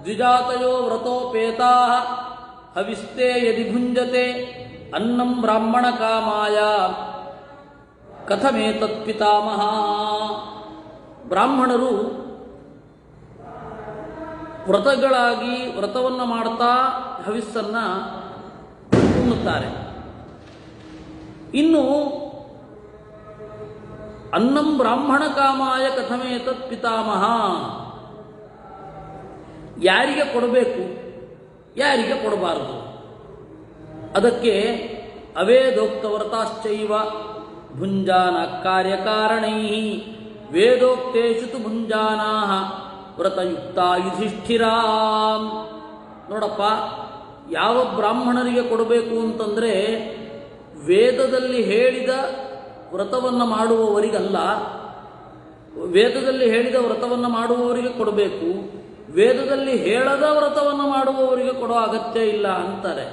ದ್ವಿಜಾತಯೋ ವ್ರತೋಪೇತಾ ಹವಿಸ್ತೆ ಯದಿ ಭುಂಜತೆ ಅನ್ನಂ ಬ್ರಾಹ್ಮಣ ಕಾಮಾಯ ಕಥಮೇತತ್ ಪಿತಾಮಹ. ಬ್ರಾಹ್ಮಣರು ವ್ರತಗಳಾಗಿ ವ್ರತವನ್ನು ಮಾಡ್ತಾ ಹವಿಸ್ಸನ್ನು ಉಣ್ಣುತ್ತಾರೆ. ಇನ್ನು ಅನ್ನಂ ಬ್ರಾಹ್ಮಣ ಕಾಮಾಯ ಕಥಮೇತತ್ ಪಿತಾಮಹ, ಯಾರಿಗೆ ಕೊಡಬೇಕು, ಯಾರಿಗೆ ಕೊಡಬಾರದು, ಅದಕ್ಕೆ ಅವೇದೋಕ್ತವ್ರತಾಶ್ಚೈವ ಭುಂಜಾನ ಕಾರ್ಯಕಾರಣೈ ವೇದೋಕ್ತೇಷು ತು ಭುಂಜಾನಾಃ ವ್ರತಯುಕ್ತ ಯುಧಿಷ್ಠಿರಾ. ನೋಡಪ್ಪ, ಯಾವ ಬ್ರಾಹ್ಮಣರಿಗೆ ಕೊಡಬೇಕು ಅಂತಂದರೆ ವೇದದಲ್ಲಿ ಹೇಳಿದ ವ್ರತವನ್ನು ಮಾಡುವವರಿಗಲ್ಲ, ವೇದದಲ್ಲಿ ಹೇಳಿದ ವ್ರತವನ್ನು ಮಾಡುವವರಿಗೆ ಕೊಡಬೇಕು. ವೇದದಲ್ಲಿ ಹೇಳದ ವ್ರತವನ್ನು ಮಾಡುವವರಿಗೆ ಕೊಡೋ ಅಗತ್ಯ ಇಲ್ಲ ಅಂತಾರೆ.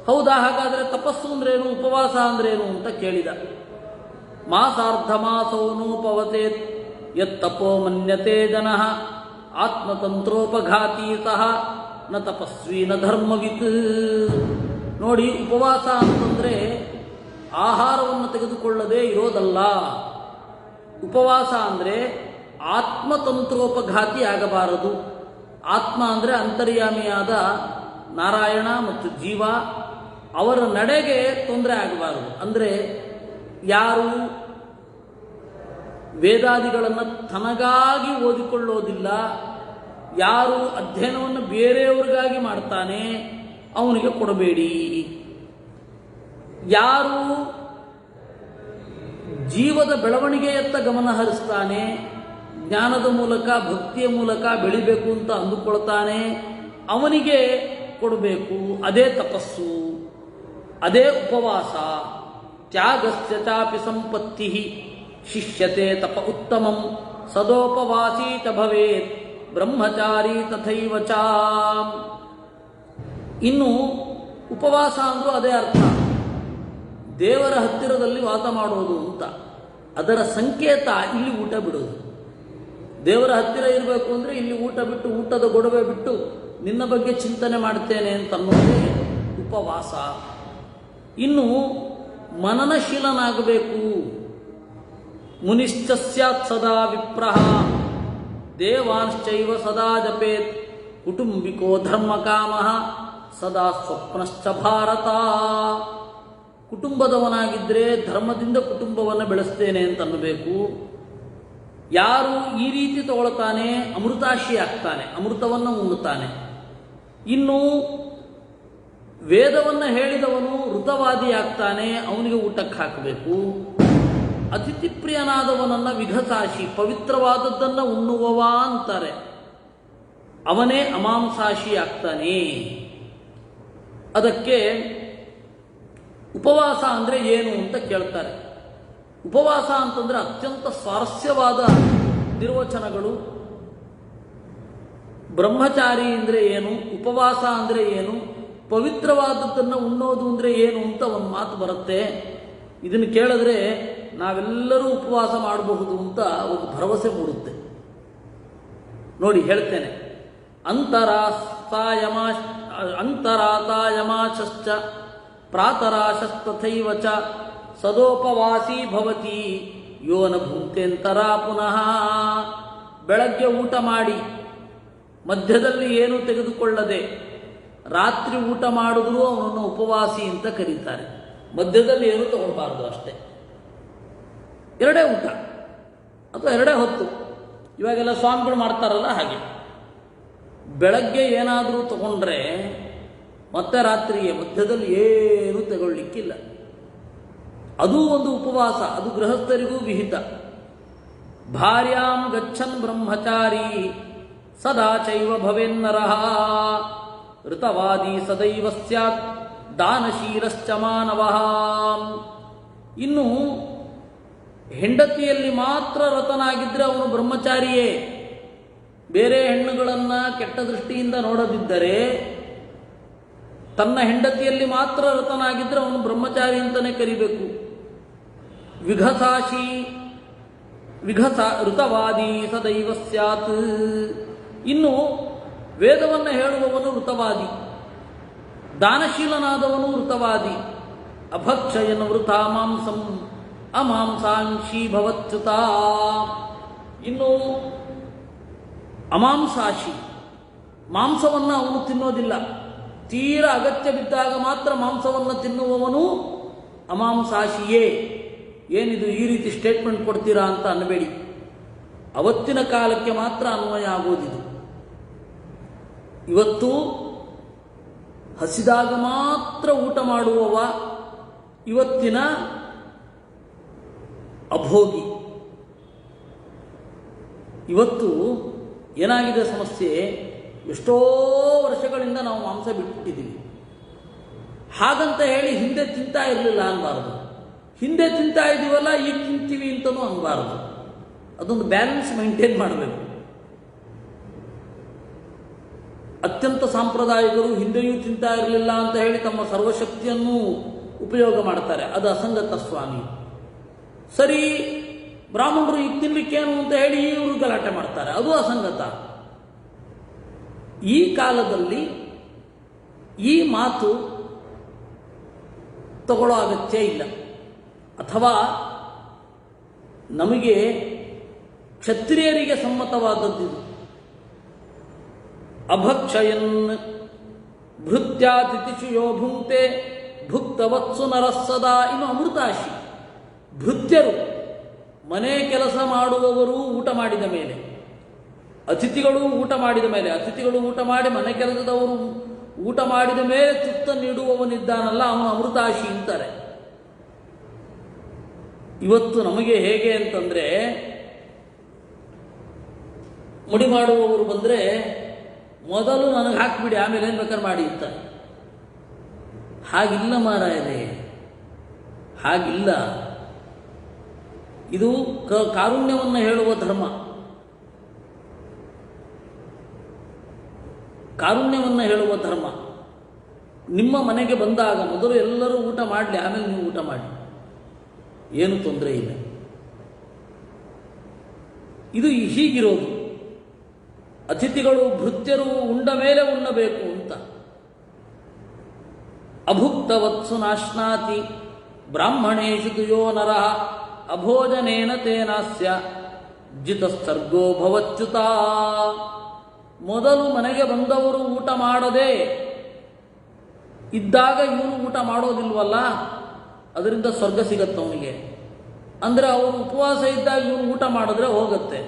ಹೌದಾ? ಹಾಗಾದರೆ ತಪಸ್ಸು ಅಂದ್ರೇನು, ಉಪವಾಸ ಅಂದ್ರೇನು ಅಂತ ಕೇಳಿದ. ಮಾಸಾರ್ಧ ಮಾಸೋನೋಪವತೇತ್ ಯತ್ತಪೋ ಮನ್ಯತೆ ಜನಃ ಆತ್ಮತಂತ್ರೋಪಘಾತೀ ಸಹ ನ ತಪಸ್ವಿ ನ ಧರ್ಮವಿತ್. ನೋಡಿ, ಉಪವಾಸ ಅಂತಂದರೆ ಆಹಾರವನ್ನು ತೆಗೆದುಕೊಳ್ಳದೆ ಇರೋದಲ್ಲ. ಉಪವಾಸ ಅಂದರೆ ಆತ್ಮತಂತ್ರೋಪಘಾತಿ ಆಗಬಾರದು. ಆತ್ಮ ಅಂದರೆ ಅಂತರ್ಯಾಮಿಯಾದ ನಾರಾಯಣ ಮತ್ತು ಜೀವ, ಅವರ ನಡೆಗೆ ತೊಂದರೆ ಆಗಬಾರದು. ಅಂದರೆ ಯಾರು ವೇದಾದಿಗಳನ್ನು ತನಗಾಗಿ ಓದಿಕೊಳ್ಳೋದಿಲ್ಲ, ಯಾರು ಅಧ್ಯಯನವನ್ನು ಬೇರೆಯವರಿಗಾಗಿ ಮಾಡ್ತಾನೆ ಅವನಿಗೆ ಕೊಡಬೇಡಿ. ಯಾರು ಜೀವದ ಬೆಳವಣಿಗೆಯತ್ತ ಗಮನ ಹರಿಸ್ತಾನೆ, ಜ್ಞಾನದ ಮೂಲಕ ಭಕ್ತಿಯ ಮೂಲಕ ಬೆಳಿಬೇಕು ಅಂತ ಅಂದುಕೊಳ್ತಾನೆ, ಅವನಿಗೆ ಕೊಡಬೇಕು. ಅದೇ ತಪಸ್ಸು, ಅದೇ ಉಪವಾಸ. ತ್ಯಾಗಸ್ಯ ಚಾಪಿ ಸಂಪತ್ತಿ ಶಿಷ್ಯತೆ ತಪ ಉತ್ತಮಂ ಸದೋಪವಾಸೀ ಚ ಭವೇತ್ ಬ್ರಹ್ಮಚಾರಿ ತಥೈವ ಚ. ಇನ್ನು ಉಪವಾಸ ಅಂದ್ರೂ ಅದೇ ಅರ್ಥ, ದೇವರ ಹತ್ತಿರದಲ್ಲಿ ವಾಸ ಮಾಡೋದು ಅಂತ. ಅದರ ಸಂಕೇತ ಇಲ್ಲಿ ಊಟ ಬಿಡೋದು. ದೇವರ ಹತ್ತಿರ ಇರಬೇಕು ಅಂದರೆ ಇಲ್ಲಿ ಊಟ ಬಿಟ್ಟು, ಊಟದ ಗೊಡವೆ ಬಿಟ್ಟು ನಿನ್ನ ಬಗ್ಗೆ ಚಿಂತನೆ ಮಾಡ್ತೇನೆ ಅಂತ ಅನ್ನೋದೇ ಉಪವಾಸ. ಇನ್ನು ಮನನಶೀಲನಾಗಬೇಕು. ಮುನಿಶ್ಚ ಸ್ಯಾತ್ ಸದಾ ವಿಪ್ರಃ ದೇವಾಂಶ್ಚೈವ ಸದಾ ಜಪೇತ್ ಕುಟುಂಬಿಕೋ ಧರ್ಮಕಾಮಃ ಸದಾ ಸ್ವಪ್ನಶ್ಚ ಭಾರತ. ಕುಟುಂಬದವನಾಗಿದ್ದರೆ ಧರ್ಮದಿಂದ ಕುಟುಂಬವನ್ನು ಬೆಳೆಸ್ತೇನೆ ಅಂತ ಅನ್ನಬೇಕು. ಯಾರು ಈ ರೀತಿ ತಗೊಳ್ತಾನೆ ಅಮೃತಾಶಿ ಆಗ್ತಾನೆ, ಅಮೃತವನ್ನು ಉಣ್ಣುತ್ತಾನೆ. ಇನ್ನು ವೇದವನ್ನು ಹೇಳಿದವನು ಋತವಾದಿ ಆಗ್ತಾನೆ, ಅವನಿಗೆ ಊಟಕ್ಕೆ ಹಾಕಬೇಕು. ಅತಿಥಿ ಪ್ರಿಯನಾದವನನ್ನು ವಿಘತಾಶಿ, ಪವಿತ್ರವಾದದ್ದನ್ನು ಉಣ್ಣುವವ ಅಂತಾರೆ, ಅವನೇ ಅಮಾಂಸಾಶಿ ಆಗ್ತಾನೆ. ಅದಕ್ಕೆ ಉಪವಾಸ ಅಂದರೆ ಏನು ಅಂತ ಕೇಳ್ತಾರೆ. ಉಪವಾಸ ಅಂತಂದರೆ ಅತ್ಯಂತ ಸ್ವಾರಸ್ಯವಾದ ನಿರ್ವಚನಗಳು. ಬ್ರಹ್ಮಚಾರಿ ಅಂದರೆ ಏನು, ಉಪವಾಸ ಅಂದರೆ ಏನು, ಪವಿತ್ರವಾದದ್ದನ್ನು ಉಣ್ಣೋದು ಅಂದರೆ ಏನು ಅಂತ ಒಂದು ಮಾತು ಬರುತ್ತೆ. ಇದನ್ನು ಕೇಳಿದ್ರೆ ನಾವೆಲ್ಲರೂ ಉಪವಾಸ ಮಾಡಬಹುದು ಅಂತ ಒಂದು ಭರವಸೆ ಮೂಡುತ್ತೆ. ನೋಡಿ ಹೇಳ್ತೇನೆ. ಅಂತರಾತಾಯಮಾಶ್ಚ ಪ್ರಾತರಾಶಸ್ತಥೈವ ಚ ಸದೋಪವಾಸೀ ಭವತಿ ಯೋನ ಭುಂಕ್ತೆಂತರ ಪುನಃ. ಬೆಳಗ್ಗೆ ಊಟ ಮಾಡಿ ಮಧ್ಯದಲ್ಲಿ ಏನೂ ತೆಗೆದುಕೊಳ್ಳದೆ ರಾತ್ರಿ ಊಟ ಮಾಡಿದ್ರೂ ಅವನನ್ನು ಉಪವಾಸಿ ಅಂತ ಕರೀತಾರೆ. ಮಧ್ಯದಲ್ಲಿ ಏನೂ ತಗೊಳ್ಬಾರ್ದು, ಅಷ್ಟೇ. ಎರಡೇ ಊಟ ಅಥವಾ ಎರಡೇ ಹೊತ್ತು. ಇವಾಗೆಲ್ಲ ಸ್ವಾಮಿಗಳು ಮಾಡ್ತಾರಲ್ಲ ಹಾಗೆ. ಬೆಳಗ್ಗೆ ಏನಾದರೂ ತಗೊಂಡ್ರೆ ಮತ್ತೆ ರಾತ್ರಿಗೆ ಮಧ್ಯದಲ್ಲಿ ಏನೂ ತಗೊಳ್ಳಿಕ್ಕಿಲ್ಲ. ಅದೂ ಒಂದು ಉಪವಾಸ, ಅದು ಗೃಹಸ್ಥರಿಗೂ ವಿಹಿತ. ಭಾರ್ಯಾಂ ಗಚ್ಚನ್ ಬ್ರಹ್ಮಚಾರಿ ಸದಾ ಚೈವ ಭವೇನ್ನರಃ ಋತವಾದಿ ಸದೈವ ಸ್ಯಾತ್ ದಾನಶೀಲಶ್ಚ ಮಾನವಃ. ಇನ್ನು ಹೆಂಡತಿಯಲ್ಲಿ ಮಾತ್ರ ರತನಾಗಿದ್ದರೆ ಅವನು ಬ್ರಹ್ಮಚಾರಿಯೇ. ಬೇರೆ ಹೆಣ್ಣುಗಳನ್ನು ಕೆಟ್ಟ ದೃಷ್ಟಿಯಿಂದ ನೋಡದಿದ್ದರೆ, ತನ್ನ ಹೆಂಡತಿಯಲ್ಲಿ ಮಾತ್ರ ರತನಾಗಿದ್ದರೆ ಅವನು ಬ್ರಹ್ಮಚಾರಿ ಅಂತಲೇ ಕರಿಬೇಕು. ಋತವಾದಿ ಸದೈವ ಸ್ಯಾತ್. ಇನ್ನು ವೇದವನ್ನು ಹೇಳುವವನು ಋತವಾದಿ, ದಾನಶೀಲನಾದವನು ಋತವಾದಿ. ಅಭಕ್ಷಯನ್ ವೃಥಾ ಮಾಂಸಂ ಅಮಾಂಸಾಂಶಿ ಭವತ್ಯುತ. ಇನ್ನು ಅಮಾಂಸಾಶಿ, ಮಾಂಸವನ್ನು ಅವನು ತಿನ್ನೋದಿಲ್ಲ. ತೀರ ಅಗತ್ಯ ಬಿದ್ದಾಗ ಮಾತ್ರ ಮಾಂಸವನ್ನು ತಿನ್ನುವವನು ಅಮಾಂಸಾಶಿಯೇ. ಏನಿದು ಈ ರೀತಿ ಸ್ಟೇಟ್ಮೆಂಟ್ ಕೊಡ್ತೀರಾ ಅಂತ ಅನ್ನಬೇಡಿ. ಅವತ್ತಿನ ಕಾಲಕ್ಕೆ ಮಾತ್ರ ಅನ್ವಯ ಆಗೋದಿದು. ಇವತ್ತು ಹಸಿದಾಗ ಮಾತ್ರ ಊಟ ಮಾಡುವವ ಇವತ್ತಿನ ಅಭೋಗಿ. ಇವತ್ತು ಏನಾಗಿದೆ ಸಮಸ್ಯೆ, ಎಷ್ಟೋ ವರ್ಷಗಳಿಂದ ನಾವು ಮಾಂಸ ಬಿಟ್ಬಿಟ್ಟಿದ್ದೀವಿ. ಹಾಗಂತ ಹೇಳಿ ಹಿಂದೆ ತಿಂತಾ ಇರಲಿಲ್ಲ ಅನ್ನಬಾರ್ದು. ಹಿಂದೆ ತಿಂತಾ ಇದ್ದೀವಲ್ಲ ಈಗ ತಿಂತೀವಿ ಅಂತಲೂ ಅನ್ನಬಾರ್ದು. ಅದೊಂದು ಬ್ಯಾಲೆನ್ಸ್ ಮೇಂಟೈನ್ ಮಾಡಬೇಕು. ಅತ್ಯಂತ ಸಾಂಪ್ರದಾಯಿಕರು ಹಿಂದೆಯೂ ತಿಂತಾ ಇರಲಿಲ್ಲ ಅಂತ ಹೇಳಿ ತಮ್ಮ ಸರ್ವಶಕ್ತಿಯನ್ನು ಉಪಯೋಗ ಮಾಡ್ತಾರೆ. ಅದು ಅಸಂಗತ ಸ್ವಾಮಿ. ಸರಿ, ಬ್ರಾಹ್ಮಣರು ಈಗ ತಿನ್ಲಿಕ್ಕೇನು ಅಂತ ಹೇಳಿ ಇವರು ಗಲಾಟೆ ಮಾಡ್ತಾರೆ, ಅದು ಅಸಂಗತ. ಈ ಕಾಲದಲ್ಲಿ ಈ ಮಾತು ತಗೊಳ್ಳೋ ಅಗತ್ಯ ಇಲ್ಲ. ಅಥವಾ ನಮಗೆ ಕ್ಷತ್ರಿಯರಿಗೆ ಸಮ್ಮತವಾದದ್ದು. ಅಭಕ್ಷಯನ್ ಭೃತ್ಯಾತಿಥಿಷು ಯೋ ಭುಂಕ್ತೆ ಭುಕ್ತವತ್ಸು ನರಸ್ಸದಾ. ಇನ್ನು ಅಮೃತಾಶಿ, ಭೃತ್ಯರು ಮನೆ ಕೆಲಸ ಮಾಡುವವರು ಊಟ ಮಾಡಿದ ಮೇಲೆ, ಅತಿಥಿಗಳು ಊಟ ಮಾಡಿದ ಮೇಲೆ, ಅತಿಥಿಗಳು ಊಟ ಮಾಡಿ ಮನೆ ಕೆಲಸದವರು ಊಟ ಮಾಡಿದ ಮೇಲೆ ತುತ್ತ ನೀಡುವವನಿದ್ದಾನಲ್ಲ ಅವನು ಅಮೃತಾಶಿ ಅಂತಾರೆ. ಇವತ್ತು ನಮಗೆ ಹೇಗೆ ಅಂತಂದ್ರೆ, ಮುಡಿ ಮಾಡುವವರು ಬಂದರೆ ಮೊದಲು ನನಗೆ ಹಾಕಿಬಿಡಿ ಆಮೇಲೆ ಏನು ಬೇಕಾದ್ರೆ ಮಾಡಿ ಅಂತಾರೆ. ಹಾಗಿಲ್ಲ ಮಾರಾಯರೇ, ಹಾಗಿಲ್ಲ. ಇದು ಕಾರುಣ್ಯವನ್ನು ಹೇಳುವ ಧರ್ಮ. ಕಾರುಣ್ಯವನ್ನು ಹೇಳುವ ಧರ್ಮ. ನಿಮ್ಮ ಮನೆಗೆ ಬಂದಾಗ ಮೊದಲು ಎಲ್ಲರೂ ಊಟ ಮಾಡಲಿ, ಆಮೇಲೆ ನೀವು ಊಟ ಮಾಡಿ, ಏನು ತೊಂದರೆ ಇಲ್ಲ. ಇದು ಹೀಗಿರೋದು. ಅತಿಥಿಗಳು ಭೃತ್ಯರು ಉಂಡ ಮೇಲೆ ಉಣ್ಣಬೇಕು ಅಂತ. ಅಭುಕ್ತವತ್ಸು ನಾಶ್ನಾತಿ ಬ್ರಾಹ್ಮಣೇಶು ತುಯೋ ನರಃ ಅಭೋಜನೇನ ತೇನಾಸ್ಯ ಜಿತಸ್ತರ್ಗೋ ಭವಚ್ಯುತ. ಮೊದಲು ಮನೆಗೆ ಬಂದವರು ಊಟ ಮಾಡದೆ ಇದ್ದಾಗ ಇವನು ಊಟ ಮಾಡೋದಿಲ್ವಲ್ಲ, ಅದರಿಂದ ಸ್ವರ್ಗ ಸಿಗತ್ತೆ ಅವನಿಗೆ. ಅಂದರೆ ಅವರು ಉಪವಾಸ ಇದ್ದಾಗ ಇವನು ಊಟ ಮಾಡಿದ್ರೆ ಹೋಗುತ್ತೆ.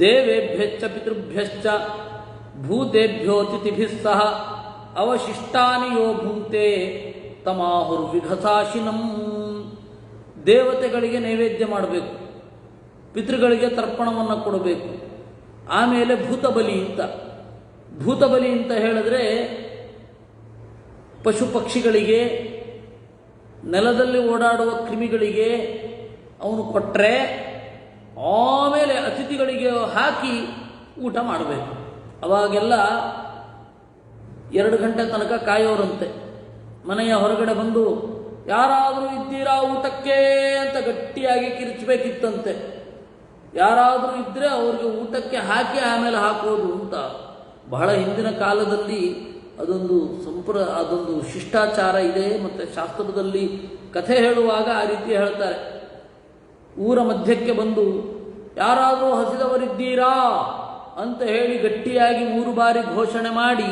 ದೇವೇಭ್ಯಶ್ಚ ಪಿತೃಭ್ಯಶ್ಚ ಭೂತೇಭ್ಯೋ ತಿಥಿಭಿಃ ಸಹ ಅವಶಿಷ್ಟಾನಿ ಯೋ ಭುಂಕ್ತೆ ತಮಾಹುರ್ವಿಘಸಾಶಿನಂ. ದೇವತೆಗಳಿಗೆ ನೈವೇದ್ಯ ಮಾಡಬೇಕು, ಪಿತೃಗಳಿಗೆ ತರ್ಪಣವನ್ನು ಕೊಡಬೇಕು. ಆಮೇಲೆ ಭೂತಬಲಿ ಅಂತ. ಭೂತಬಲಿ ಅಂತ ಹೇಳಿದ್ರೆ ಪಶು ಪಕ್ಷಿಗಳಿಗೆ, ನೆಲದಲ್ಲಿ ಓಡಾಡುವ ಕ್ರಿಮಿಗಳಿಗೆ ಅವನು ಕೊಟ್ಟರೆ ಆಮೇಲೆ ಅತಿಥಿಗಳಿಗೆ ಹಾಕಿ ಊಟ ಮಾಡಬೇಕು. ಅವಾಗೆಲ್ಲ 2 ಗಂಟೆ ತನಕ ಕಾಯೋರಂತೆ. ಮನೆಯ ಹೊರಗಡೆ ಬಂದು ಯಾರಾದರೂ ಇದ್ದೀರಾ ಊಟಕ್ಕೆ ಅಂತ ಗಟ್ಟಿಯಾಗಿ ಕಿರಿಚಬೇಕಿತ್ತಂತೆ. ಯಾರಾದರೂ ಇದ್ದರೆ ಅವ್ರಿಗೆ ಊಟಕ್ಕೆ ಹಾಕಿ ಆಮೇಲೆ ಹಾಕೋದು ಅಂತ. ಬಹಳ ಹಿಂದಿನ ಕಾಲದಲ್ಲಿ ಅದೊಂದು ಶಿಷ್ಟಾಚಾರ ಇದೆ. ಮತ್ತು ಶಾಸ್ತ್ರದಲ್ಲಿ ಕಥೆ ಹೇಳುವಾಗ ಆ ರೀತಿ ಹೇಳ್ತಾರೆ. ಊರ ಮಧ್ಯಕ್ಕೆ ಬಂದು ಯಾರಾದರೂ ಹಸಿದವರಿದ್ದೀರಾ ಅಂತ ಹೇಳಿ ಗಟ್ಟಿಯಾಗಿ 3 ಬಾರಿ ಘೋಷಣೆ ಮಾಡಿ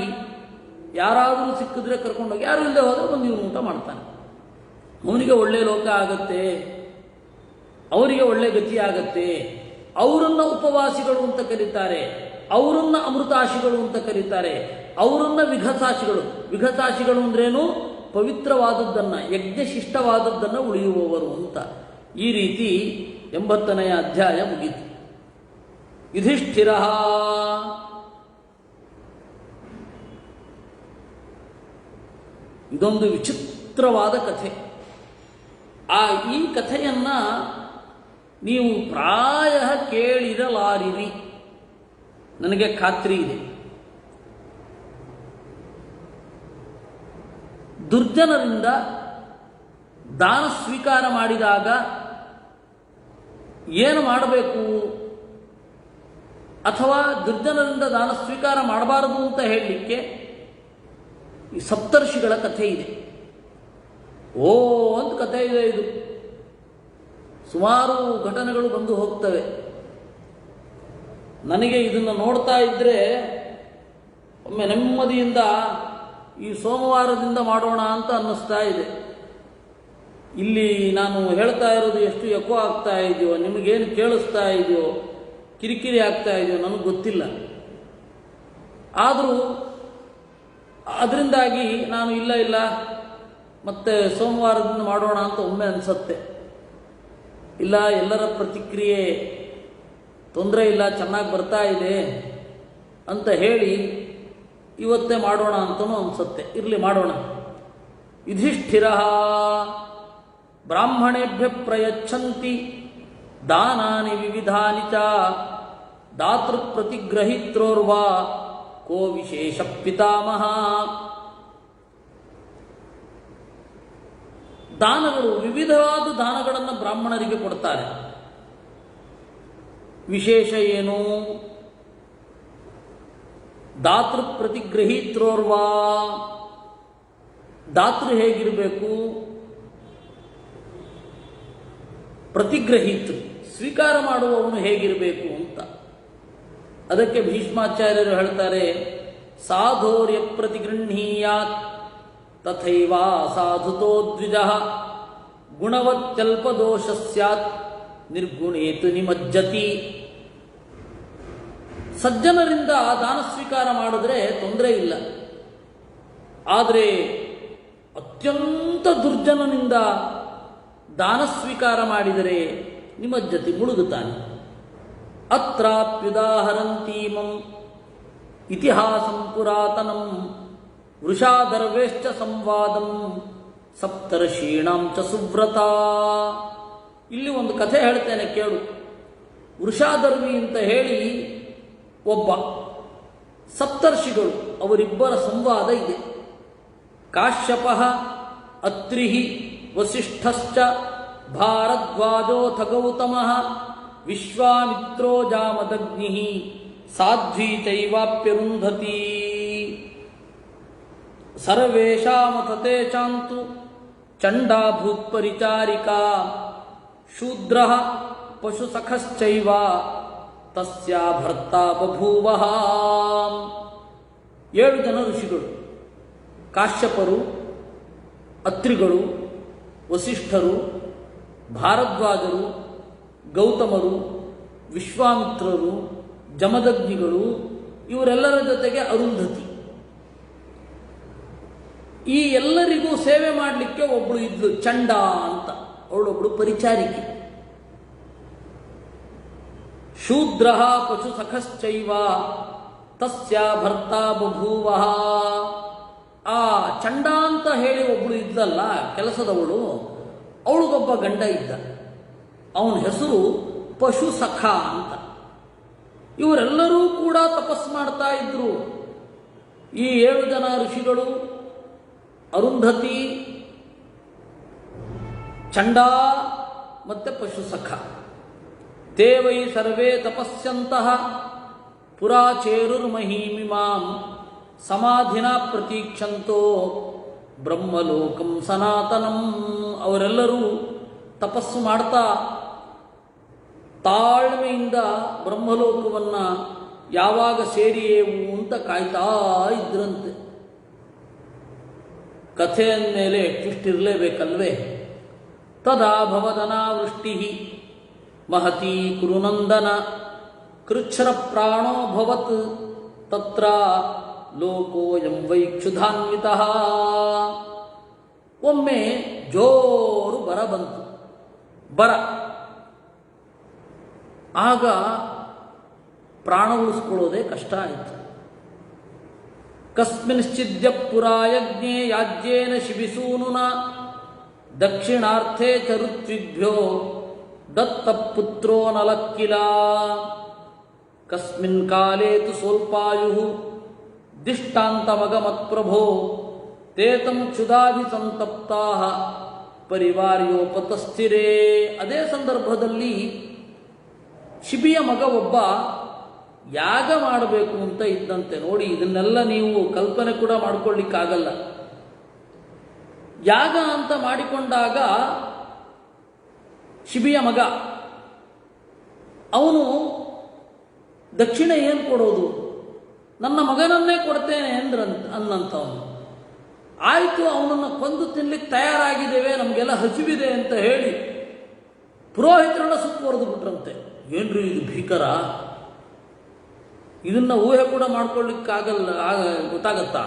ಯಾರಾದರೂ ಸಿಕ್ಕಿದ್ರೆ ಕರ್ಕೊಂಡೋಗಿ, ಯಾರು ಇಲ್ಲದೆ ಹೋದರೆ ಬಂದು ಇವನು ಊಟ ಮಾಡ್ತಾನೆ. ಅವನಿಗೆ ಒಳ್ಳೆ ಲೋಕ ಆಗತ್ತೆ, ಅವರಿಗೆ ಒಳ್ಳೆ ಗತಿ ಆಗತ್ತೆ. ಅವರನ್ನ ಉಪವಾಸಿಗಳು ಅಂತ ಕರೀತಾರೆ, ಅವರನ್ನ ಅಮೃತಾಶಿಗಳು ಅಂತ ಕರೀತಾರೆ, ಅವರನ್ನ ವಿಘಸಾಶಿಗಳು. ವಿಘಸಾಶಿಗಳು ಅಂದ್ರೇನು? ಪವಿತ್ರವಾದದ್ದನ್ನು, ಯಜ್ಞಶಿಷ್ಟವಾದದ್ದನ್ನು ಉಳಿಯುವವರು ಅಂತ. ಈ ರೀತಿ 80ನೇ ಅಧ್ಯಾಯ ಮುಗೀತು. ಯುಧಿಷ್ಠಿರ ಇದೊಂದು ವಿಚಿತ್ರವಾದ ಕಥೆ. ಈ ಕಥೆಯನ್ನ ನೀವು ಪ್ರಾಯ ಕೇಳಿರಲಾರಿರಿ, ನನಗೆ ಖಾತ್ರಿ ಇದೆ. ದುರ್ಜನರಿಂದ ದಾನ ಸ್ವೀಕಾರ ಮಾಡಿದಾಗ ಏನು ಮಾಡಬೇಕು, ಅಥವಾ ದುರ್ಜನರಿಂದ ದಾನ ಸ್ವೀಕಾರ ಮಾಡಬಾರದು ಅಂತ ಹೇಳಲಿಕ್ಕೆ ಈ ಸಪ್ತರ್ಷಿಗಳ ಕಥೆ ಇದೆ. ಅಂತ ಕಥೆ ಇದೆ. ಇದು ಸುಮಾರು ಘಟನೆಗಳು ಬಂದು ಹೋಗ್ತವೆ. ನನಗೆ ಇದನ್ನು ನೋಡ್ತಾ ಇದ್ದರೆ ಒಮ್ಮೆ ನೆಮ್ಮದಿಯಿಂದ ಈ ಸೋಮವಾರದಿಂದ ಮಾಡೋಣ ಅಂತ ಅನ್ನಿಸ್ತಾ ಇದೆ. ಇಲ್ಲಿ ನಾನು ಹೇಳ್ತಾ ಇರೋದು ಎಷ್ಟು ಎಕೋ ಆಗ್ತಾ ಇದೆಯೋ, ನಿಮಗೇನು ಕೇಳಿಸ್ತಾ ಇದೆಯೋ, ಕಿರಿಕಿರಿ ಆಗ್ತಾ ಇದೆಯೋ ನನಗೆ ಗೊತ್ತಿಲ್ಲ. ಆದರೂ ಅದರಿಂದಾಗಿ ನಾನು ಇಲ್ಲ ಮತ್ತೆ ಸೋಮವಾರದಿಂದ ಮಾಡೋಣ ಅಂತ ಒಮ್ಮೆ ಅನಿಸುತ್ತೆ. ಇಲ್ಲ, ಎಲ್ಲರ ಪ್ರತಿಕ್ರಿಯೆ ತೊಂದರೆ ಇಲ್ಲ, ಚೆನ್ನಾಗಿ ಬರ್ತಾ ಇದೆ ಅಂತ ಹೇಳಿ ಇವತ್ತೇ ಮಾಡೋಣ ಅಂತನೂ ಅನಿಸುತ್ತೆ. ಇರಲಿ, ಮಾಡೋಣ. ಯುಧಿಷ್ಠಿರ ಬ್ರಾಹ್ಮಣೇಭ್ಯ ಪ್ರಯಚ್ಛಂತಿ ದಾನಾನಿ ವಿವಿಧಾನಿ ಚ ದಾತೃ ಪ್ರತಿಗ್ರಹಿತ್ರೋರ್ವಾ ಕೋ ವಿಶೇಷ ಪಿತಾಮಹ. ದಾನಗಳು, ವಿವಿಧವಾದ ದಾನಗಳನ್ನು ಬ್ರಾಹ್ಮಣರಿಗೆ ಕೊಡ್ತಾರೆ. ವಿಶೇಷ ಏನು? ದಾತೃ ಪ್ರತಿಗ್ರಹಿತ್ರೋರ್ವಾ. ದಾತೃ ಹೇಗಿರಬೇಕು? ಪ್ರತಿಗ್ರಹಿತೃ, ಸ್ವೀಕಾರ ಮಾಡುವವನು ಹೇಗಿರಬೇಕು ಅಂತ. ಅದಕ್ಕೆ ಭೀಷ್ಮಾಚಾರ್ಯರು ಹೇಳ್ತಾರೆ, ಸಾಧೋರ್ಯ ಪ್ರತಿಗೃಹೀಯಾತ್ ತಥೈವ ಸಾಧುತೋ ದ್ವಿಜಃ ಗುಣವತ್ಯಲ್ಪದೋಷ ಸ್ಯಾತ್ ನಿರ್ಗುಣೇತು ನಿಮಜ್ಜತಿ. ಸಜ್ಜನರಿಂದ ದಾನ ಸ್ವೀಕಾರ ಮಾಡಿದ್ರೆ ತೊಂದರೆ ಇಲ್ಲ. ಆದರೆ ಅತ್ಯಂತ ದುರ್ಜನನಿಂದ ದಾನ ಸ್ವೀಕಾರ ಮಾಡಿದರೆ ನಿಮ್ಮ ಜೊತೆ ಮುಳುಗುತ್ತಾನೆ. ಅತ್ರಾಪ್ಯುದಾಹರಂತೀಮಂ ಇತಿಹಾಸಂ ಪುರಾತನಂ ವೃಷಾದರ್ವೇಶ್ಚ ಸಂವಾದಂ ಸಪ್ತರ್ಷೀಣಾಂ ಚ ಸುವ್ರತ. ಇಲ್ಲಿ ಒಂದು ಕಥೆ ಹೇಳ್ತೇನೆ ಕೇಳು. ವೃಷಾದರ್ವಿ ಅಂತ ಹೇಳಿ ಒಬ್ಬ, ಸಪ್ತರ್ಷಿಗಳು ಅವರಿಬ್ಬರ ಸಂವಾದ ಇದೆ. ಕಾಶ್ಯಪ ಅತ್ರಿ ವಸಿಷ್ಠಶ್ಚ ಭಾರದ್ವಾಜೋಥ ಗೌತಮ ವಿಶ್ವಾಮಿತ್ರೋ ಜಾಮದಗ್ನಿ ಸಾಧ್ವಿ ಚೈವಾಪ್ಯರುಂಧತಿ ಸರ್ವೇಷಾಮಥತೆ ಚಾಂತು ಚಂಡಾಭೂತ್ ಪರಿಚಾರಿಕಾ ಶೂದ್ರ ಪಶುಸಖಶ್ಚೈವ ತಸ್ಯ ಭರ್ತ ಬಭೂವಃ. 7 ಜನ ಋಷಿಗಳು, ಕಾಶ್ಯಪರು, ಅತ್ರಿಗಳು, ವಸಿಷ್ಠರು, ಭಾರದ್ವಾಜರು, ಗೌತಮರು, ವಿಶ್ವಾಮಿತ್ರರು, ಜಮದಗ್ನಿಗಳು, ಇವರೆಲ್ಲರ ಜೊತೆಗೆ ಅರುಂಧತಿ. ಈ ಎಲ್ಲರಿಗೂ ಸೇವೆ ಮಾಡಲಿಕ್ಕೆ ಒಬ್ಬಳು ಇದ್ಲು, ಚಂಡ ಅಂತ. ಅವಳೊಬ್ಬಳು ಪರಿಚಾರಿಕೆ. ಶೂದ್ರ ಪಶುಸಖಶ್ಚೈವ ತಸ್ಯ ಭರ್ತ ಬಭೂವಃ. ಆ ಚಂಡ ಅಂತ ಹೇಳಿ ಒಬ್ಬಳು ಇದ್ದಲ್ಲ ಕೆಲಸದವಳು, ಅವಳಿಗೊಬ್ಬ ಗಂಡ ಇದ್ದ. ಅವನ ಹೆಸರು ಪಶುಸಖ ಅಂತ. ಇವರೆಲ್ಲರೂ ಕೂಡ ತಪಸ್ಸು ಮಾಡ್ತಾ ಇದ್ರು. ಈ 7 ಜನ ಋಷಿಗಳು, ಅರುಂಧತಿ, ಚಂಡ ಮತ್ತೆ ಪಶುಸಖ. ತೇ ವೈ ಸರ್ವೇ ತಪಸ್ಯಂತಹ ಪುರಾಚೇರುರ್ಮಹೀಮಿಮಾಂ ಸಮಾಧಿನ ಪ್ರತೀಕ್ಷಂತೋ ಬ್ರಹ್ಮಲೋಕಂ ಸನಾತನಂ. ಅವರೆಲ್ಲರೂ ತಪಸ್ಸು ಮಾಡ್ತಾ ತಾಳ್ಮೆಯಿಂದ ಬ್ರಹ್ಮಲೋಕವನ್ನ ಯಾವಾಗ ಸೇರಿಯೇವು ಅಂತ ಕಾಯ್ತಾ ಇದ್ರಂತೆ. ಕಥೆ ಅಂದಮೇಲೆ ಟ್ವಿಸ್ಟ್ ಇರಲೇಬೇಕಲ್ವೇ. ತದಾ ಭವದನಾವೃಷ್ಟಿ ಮಹತಿ ಕುರುನಂದನ ಕೃಚ್ಛ್ರ ಪ್ರಾಣೋ ಭವತ್ ತತ್ರ ಲೋಕೋಯಂ ವೈಕ್ಷುಧಾನ್ವಿತಃ. ಒಮ್ಮೆ ಜೋರು ಬರ ಬಂತು. ಬರ ಆಗ ಪ್ರಾಣ ಉಳಿಸ್ಕೊಳ್ಳೋದೇ ಕಷ್ಟ ಆಯಿತು. ಕಸ್ಮಿನ್ಶ್ಚಿದ್ಯ ಪುರಾಯಜ್ಞೆ ಯಾಜ್ಯೇನ ಶಿಬಿಸೂನುನ ದಕ್ಷಿಣಾರ್ಥೇ ಚ ಋತ್ವಿಭ್ಯೋ ದತ್ತ ಪುತ್ರೋ ನಲಕ್ಕಿಲ. ಕಸ್ಮಿನ್ ಕಾಲೇ ತು ಸ್ವಲ್ಪಾಯು ದಿಷ್ಟಾಂತಮಗಮತ್ಪ್ರಭೋ ತೇತಂ ಕ್ಷುಧಾಭಿಸಂತಪ್ತಾಃ ಪರಿವಾರ್ಯೋಪತಸ್ಥಿರೇ. ಅದೇ ಸಂದರ್ಭದಲ್ಲಿ ಶಿಬಿಯ ಮಗ ಒಬ್ಬ ಯಾಗ ಮಾಡಬೇಕು ಅಂತ ಇದ್ದಂತೆ. ನೋಡಿ, ಇದನ್ನೆಲ್ಲ ನೀವು ಕಲ್ಪನೆ ಕೂಡ ಮಾಡಿಕೊಳ್ಳಿಕ್ಕಾಗಲ್ಲ. ಯಾಗ ಅಂತ ಮಾಡಿಕೊಂಡಾಗ ಶಿಬಿಯ ಮಗ ಅವನು ದಕ್ಷಿಣೆ ಏನು ಕೊಡೋದು, ನನ್ನ ಮಗನನ್ನೇ ಕೊಡ್ತೇನೆ ಅನ್ನಂಥವನು. ಆಯಿತು, ಅವನನ್ನು ಕೊಂದು ತಿನ್ಲಿಕ್ಕೆ ತಯಾರಾಗಿದ್ದೇವೆ, ನಮಗೆಲ್ಲ ಹಸಿವಿದೆ ಅಂತ ಹೇಳಿ ಪುರೋಹಿತರನ್ನ ಸುತ್ತುವರೆದು ಬಿಟ್ರಂತೆ. ಏನ್ರಿ ಇದು ಭೀಕರ, ಇದನ್ನ ಊಹೆ ಕೂಡ ಮಾಡ್ಕೊಳ್ಳಿಕ್ಕಾಗಲ್ಲ, ಗೊತ್ತಾಗತ್ತಾ?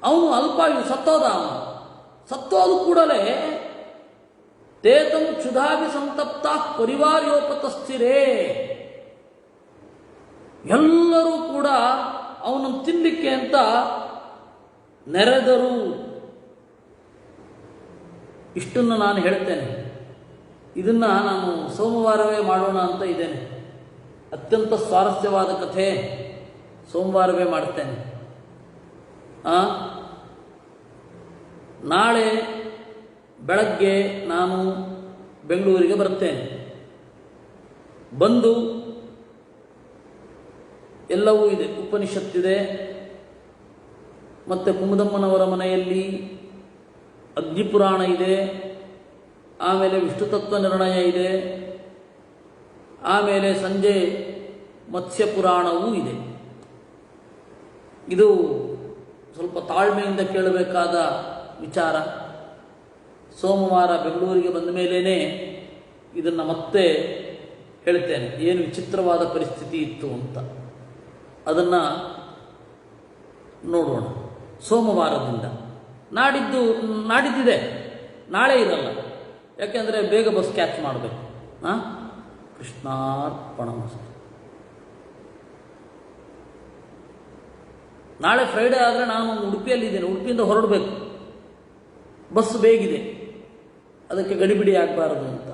ಅವನು ಅಲ್ಪಾಯು, ಸತ್ತೋದ. ಸತ್ತೋದು ಕೂಡಲೇ ತೇತಂ ಕ್ಷುಧಾಭಿಸಂತಪ್ತ ಪರಿವಾರ್ಯೋಪತಸ್ಥಿರೇ. ಎಲ್ಲರೂ ಕೂಡ ಅವನನ್ನು ತಿನ್ನಲಿಕ್ಕೆ ಅಂತ ನೆರೆದರು. ಇಷ್ಟನ್ನು ನಾನು ಹೇಳ್ತೇನೆ. ಇದನ್ನ ನಾನು ಸೋಮವಾರವೇ ಮಾಡೋಣ ಅಂತ ಇದ್ದೇನೆ. ಅತ್ಯಂತ ಸ್ವಾರಸ್ಯವಾದ ಕಥೆ, ಸೋಮವಾರವೇ ಮಾಡ್ತೇನೆ. ನಾಳೆ ಬೆಳಗ್ಗೆ ನಾನು ಬೆಂಗಳೂರಿಗೆ ಬರ್ತೇನೆ. ಬಂದು ಎಲ್ಲವೂ ಇದೆ, ಉಪನಿಷತ್ತಿದೆ, ಮತ್ತು ಕುಮುದಮ್ಮನವರ ಮನೆಯಲ್ಲಿ ಅಗ್ನಿಪುರಾಣ ಇದೆ, ಆಮೇಲೆ ವಿಷ್ಣು ತತ್ವ ನಿರ್ಣಯ ಇದೆ, ಆಮೇಲೆ ಸಂಜೆ ಮತ್ಸ್ಯ ಪುರಾಣವೂ ಇದೆ. ಇದು ಸ್ವಲ್ಪ ತಾಳ್ಮೆಯಿಂದ ಕೇಳಬೇಕಾದ ವಿಚಾರ. ಸೋಮವಾರ ಬೆಂಗಳೂರಿಗೆ ಬಂದ ಮೇಲೇ ಇದನ್ನು ಮತ್ತೆ ಹೇಳ್ತೇನೆ, ಏನು ವಿಚಿತ್ರವಾದ ಪರಿಸ್ಥಿತಿ ಇತ್ತು ಅಂತ. ಅದನ್ನು ನೋಡೋಣ ಸೋಮವಾರದಿಂದ. ನಾಡಿದ್ದಿದೆ, ನಾಳೆ ಇರಲ್ಲ, ಯಾಕೆಂದರೆ ಬೇಗ ಬಸ್ ಕ್ಯಾಚ್ ಮಾಡಬೇಕು. ಕೃಷ್ಣಾರ್ಪಣಮಸ್ತು. ನಾಳೆ ಫ್ರೈಡೇ ಆದರೆ ನಾನು ಉಡುಪಿಯಲ್ಲಿದ್ದೇನೆ, ಉಡುಪಿಯಿಂದ ಹೊರಡಬೇಕು, ಬಸ್ ಬೇಗಿದೆ, ಅದಕ್ಕೆ ಗಡಿಬಿಡಿ ಆಗಬಾರದು ಅಂತ.